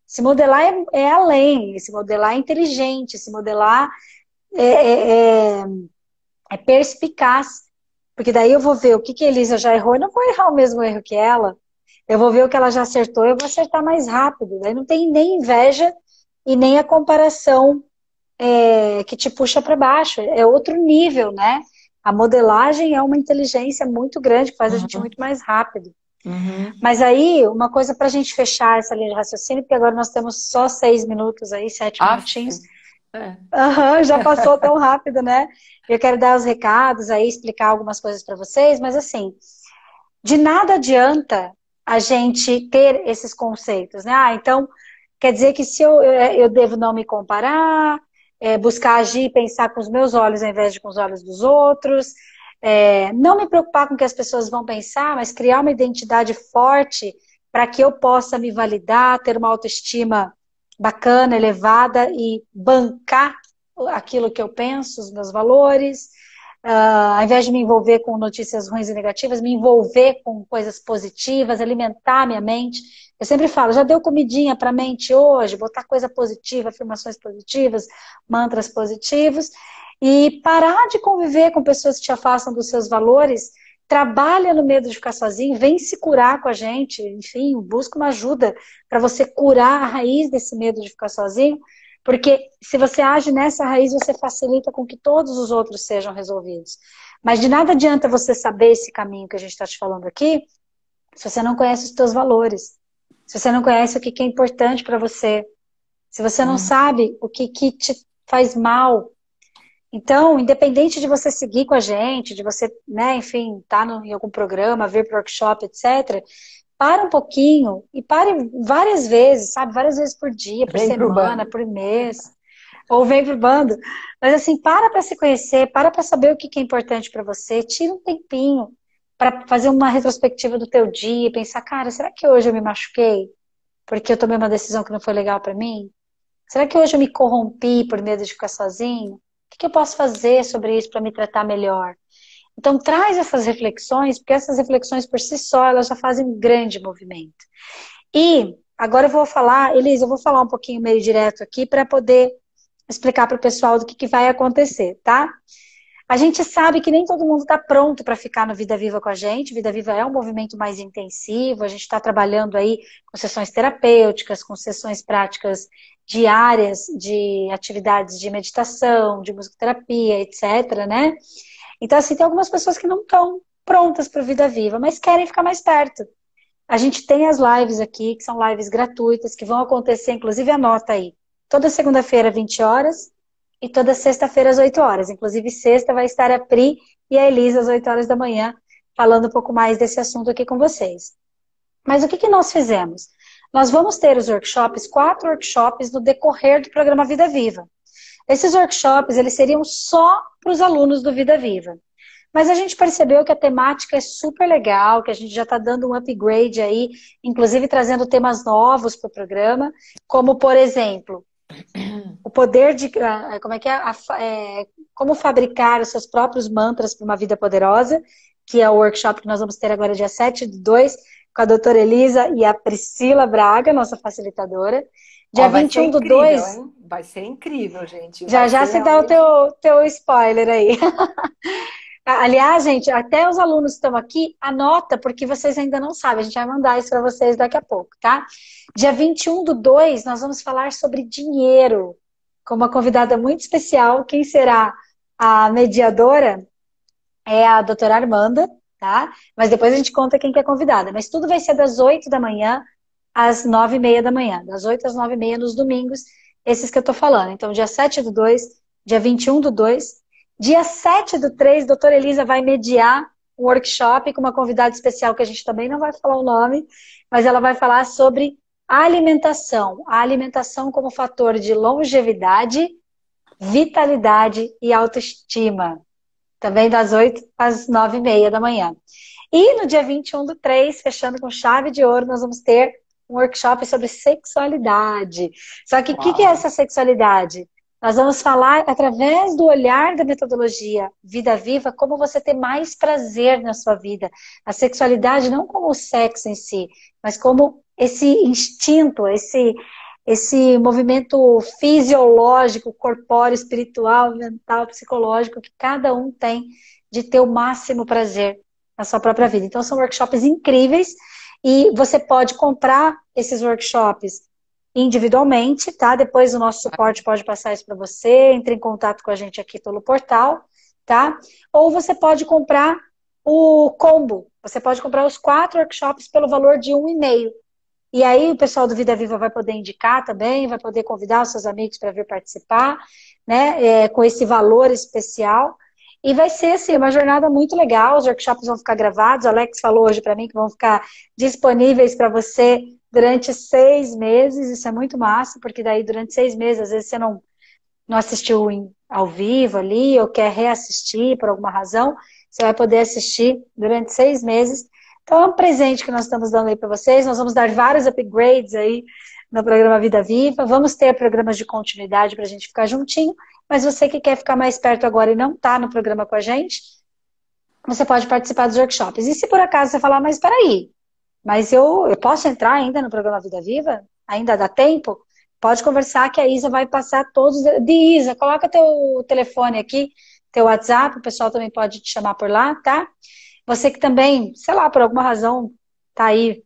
Se modelar é além, se modelar é inteligente, se modelar é, é, é é perspicaz. Porque daí eu vou ver o que que a Elisa já errou, eu não vou errar o mesmo erro que ela. Eu vou ver o que ela já acertou, eu vou acertar mais rápido. Daí não tem nem inveja e nem a comparação que te puxa para baixo. É outro nível, né? A modelagem é uma inteligência muito grande, que faz a gente uhum, muito mais rápido. uhum. Mas aí, uma coisa para a gente fechar essa linha de raciocínio, porque agora nós temos só 6 minutos aí, 7 minutinhos. Aff, é. Aham, já passou tão rápido, né? Eu quero dar os recados aí, explicar algumas coisas para vocês, mas assim, de nada adianta a gente ter esses conceitos, né? Ah, então, quer dizer que se eu devo não me comparar, buscar agir e pensar com os meus olhos ao invés de com os olhos dos outros, não me preocupar com o que as pessoas vão pensar, mas criar uma identidade forte para que eu possa me validar, ter uma autoestima bacana, elevada e bancar aquilo que eu penso, os meus valores. Ao invés de me envolver com notícias ruins e negativas, me envolver com coisas positivas, alimentar minha mente. Eu sempre falo, já deu comidinha para a mente hoje? Botar coisa positiva, afirmações positivas, mantras positivos, e parar de conviver com pessoas que te afastam dos seus valores. Trabalha no medo de ficar sozinho, vem se curar com a gente, enfim, busca uma ajuda para você curar a raiz desse medo de ficar sozinho. Porque se você age nessa raiz, você facilita com que todos os outros sejam resolvidos. Mas de nada adianta você saber esse caminho que a gente está te falando aqui, se você não conhece os seus valores, se você não conhece o que é importante para você, se você não Uhum. sabe o que te faz mal. Então, independente de você seguir com a gente, de você, né, enfim, estar em algum programa, vir para o workshop, etc., para um pouquinho e pare várias vezes, sabe? Várias vezes por dia, por Vem pro semana, bando. por mês, ou vem pro bando. Mas assim, para se conhecer, para saber o que é importante para você, tira um tempinho para fazer uma retrospectiva do teu dia e pensar, cara, será que hoje eu me machuquei porque eu tomei uma decisão que não foi legal para mim? Será que hoje eu me corrompi por medo de ficar sozinho? O que que eu posso fazer sobre isso para me tratar melhor? Então, traz essas reflexões, porque essas reflexões por si só, elas já fazem um grande movimento. E agora eu vou falar, Elisa, eu vou falar um pouquinho meio direto aqui para poder explicar para o pessoal do que vai acontecer, tá? A gente sabe que nem todo mundo está pronto para ficar no Vida Viva com a gente. Vida Viva é um movimento mais intensivo, a gente está trabalhando aí com sessões terapêuticas, com sessões práticas diárias de atividades de meditação, de musicoterapia, etc, né? Então, assim, tem algumas pessoas que não estão prontas para o Vida Viva, mas querem ficar mais perto. A gente tem as lives aqui, que são lives gratuitas, que vão acontecer, inclusive anota aí, toda segunda-feira, 20 horas, e toda sexta-feira, às 8 horas. Inclusive, sexta vai estar a Pri e a Elisa, às 8 horas da manhã, falando um pouco mais desse assunto aqui com vocês. Mas o que nós fizemos? Nós vamos ter os workshops, 4 workshops no decorrer do programa Vida Viva. Esses workshops, eles seriam só para os alunos do Vida Viva. Mas a gente percebeu que a temática é super legal, que a gente já está dando um upgrade aí, inclusive trazendo temas novos para o programa, como, por exemplo, o poder de... Como é que é? Como fabricar os seus próprios mantras para uma vida poderosa, que é o workshop que nós vamos ter agora dia 7/2, com a doutora Elisa e a Priscila Braga, nossa facilitadora. Dia 21/2... Hein? Vai ser incrível, gente. Já você dá o teu spoiler aí. Aliás, gente, até os alunos que estão aqui, anota, porque vocês ainda não sabem. A gente vai mandar isso para vocês daqui a pouco, tá? Dia 21/2, nós vamos falar sobre dinheiro, com uma convidada muito especial. Quem será a mediadora é a doutora Armanda, tá? Mas depois a gente conta quem que é a convidada. Mas tudo vai ser das 8 da manhã às 9:30 da manhã. Das 8 às 9:30 nos domingos, esses que eu tô falando. Então, dia 7/2, dia 21/2. Dia 7/3, doutora Elisa vai mediar um workshop com uma convidada especial que a gente também não vai falar o nome, mas ela vai falar sobre a alimentação como fator de longevidade, vitalidade e autoestima. Também das 8 às 9:30 da manhã. E no dia 21/3, fechando com chave de ouro, nós vamos ter um workshop sobre sexualidade. Só que o que é essa sexualidade? Nós vamos falar, através do olhar da metodologia Vida Viva, como você ter mais prazer na sua vida. A sexualidade não como o sexo em si, mas como esse instinto, esse movimento fisiológico, corpóreo, espiritual, mental, psicológico, que cada um tem de ter o máximo prazer na sua própria vida. Então, são workshops incríveis e você pode comprar esses workshops individualmente, tá? Depois o nosso suporte pode passar isso para você, entre em contato com a gente aqui pelo portal, tá? Ou você pode comprar o combo, você pode comprar os 4 workshops pelo valor de 1,5. E aí o pessoal do Vida Viva vai poder indicar também, vai poder convidar os seus amigos para vir participar, né? Com esse valor especial. E vai ser, assim, uma jornada muito legal, os workshops vão ficar gravados, o Alex falou hoje para mim que vão ficar disponíveis para você durante 6 meses, isso é muito massa, porque daí durante 6 meses, às vezes você não assistiu ao vivo ali, ou quer reassistir por alguma razão, você vai poder assistir durante 6 meses. Então é um presente que nós estamos dando aí para vocês, nós vamos dar vários upgrades aí no programa Vida Viva, vamos ter programas de continuidade para a gente ficar juntinho, mas você que quer ficar mais perto agora e não está no programa com a gente, você pode participar dos workshops. E se por acaso você falar, mas peraí, mas eu posso entrar ainda no programa Vida Viva? Ainda dá tempo? Pode conversar que a Isa vai passar todos... Isa, coloca teu telefone aqui, teu WhatsApp, o pessoal também pode te chamar por lá, tá? Você que também, sei lá, por alguma razão tá aí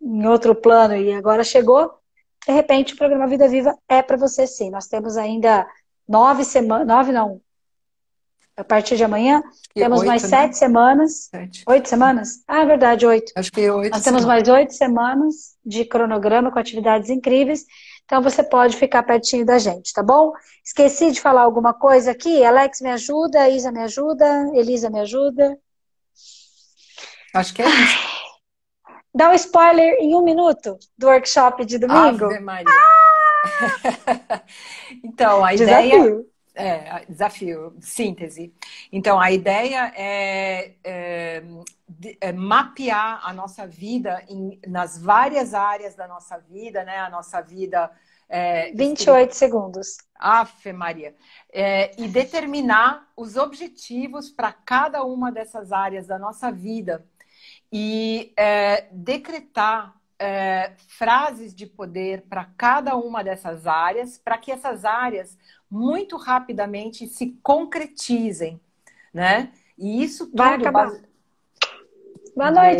em outro plano e agora chegou, de repente o programa Vida Viva é para você sim. Nós temos ainda 9 semanas, 9 não, a partir de amanhã, temos 8, mais 7 semanas. 7. 8 semanas? Ah, é verdade, 8. Acho que 8 Nós temos mais 8 semanas de cronograma com atividades incríveis. Então você pode ficar pertinho da gente, tá bom? Esqueci de falar alguma coisa aqui? Alex me ajuda, Isa me ajuda, Elisa me ajuda. Acho que é isso. Dá um spoiler em 1 minuto do workshop de domingo. Ave Maria. Então, a ideia Desafio, síntese. Então, a ideia é mapear a nossa vida nas várias áreas da nossa vida, né? A nossa vida... 28 segundos. Afe Maria. E determinar os objetivos para cada uma dessas áreas da nossa vida. E decretar frases de poder para cada uma dessas áreas, para que essas áreas muito rapidamente se concretizem, né? E isso tudo... Vai acabar. Boa noite.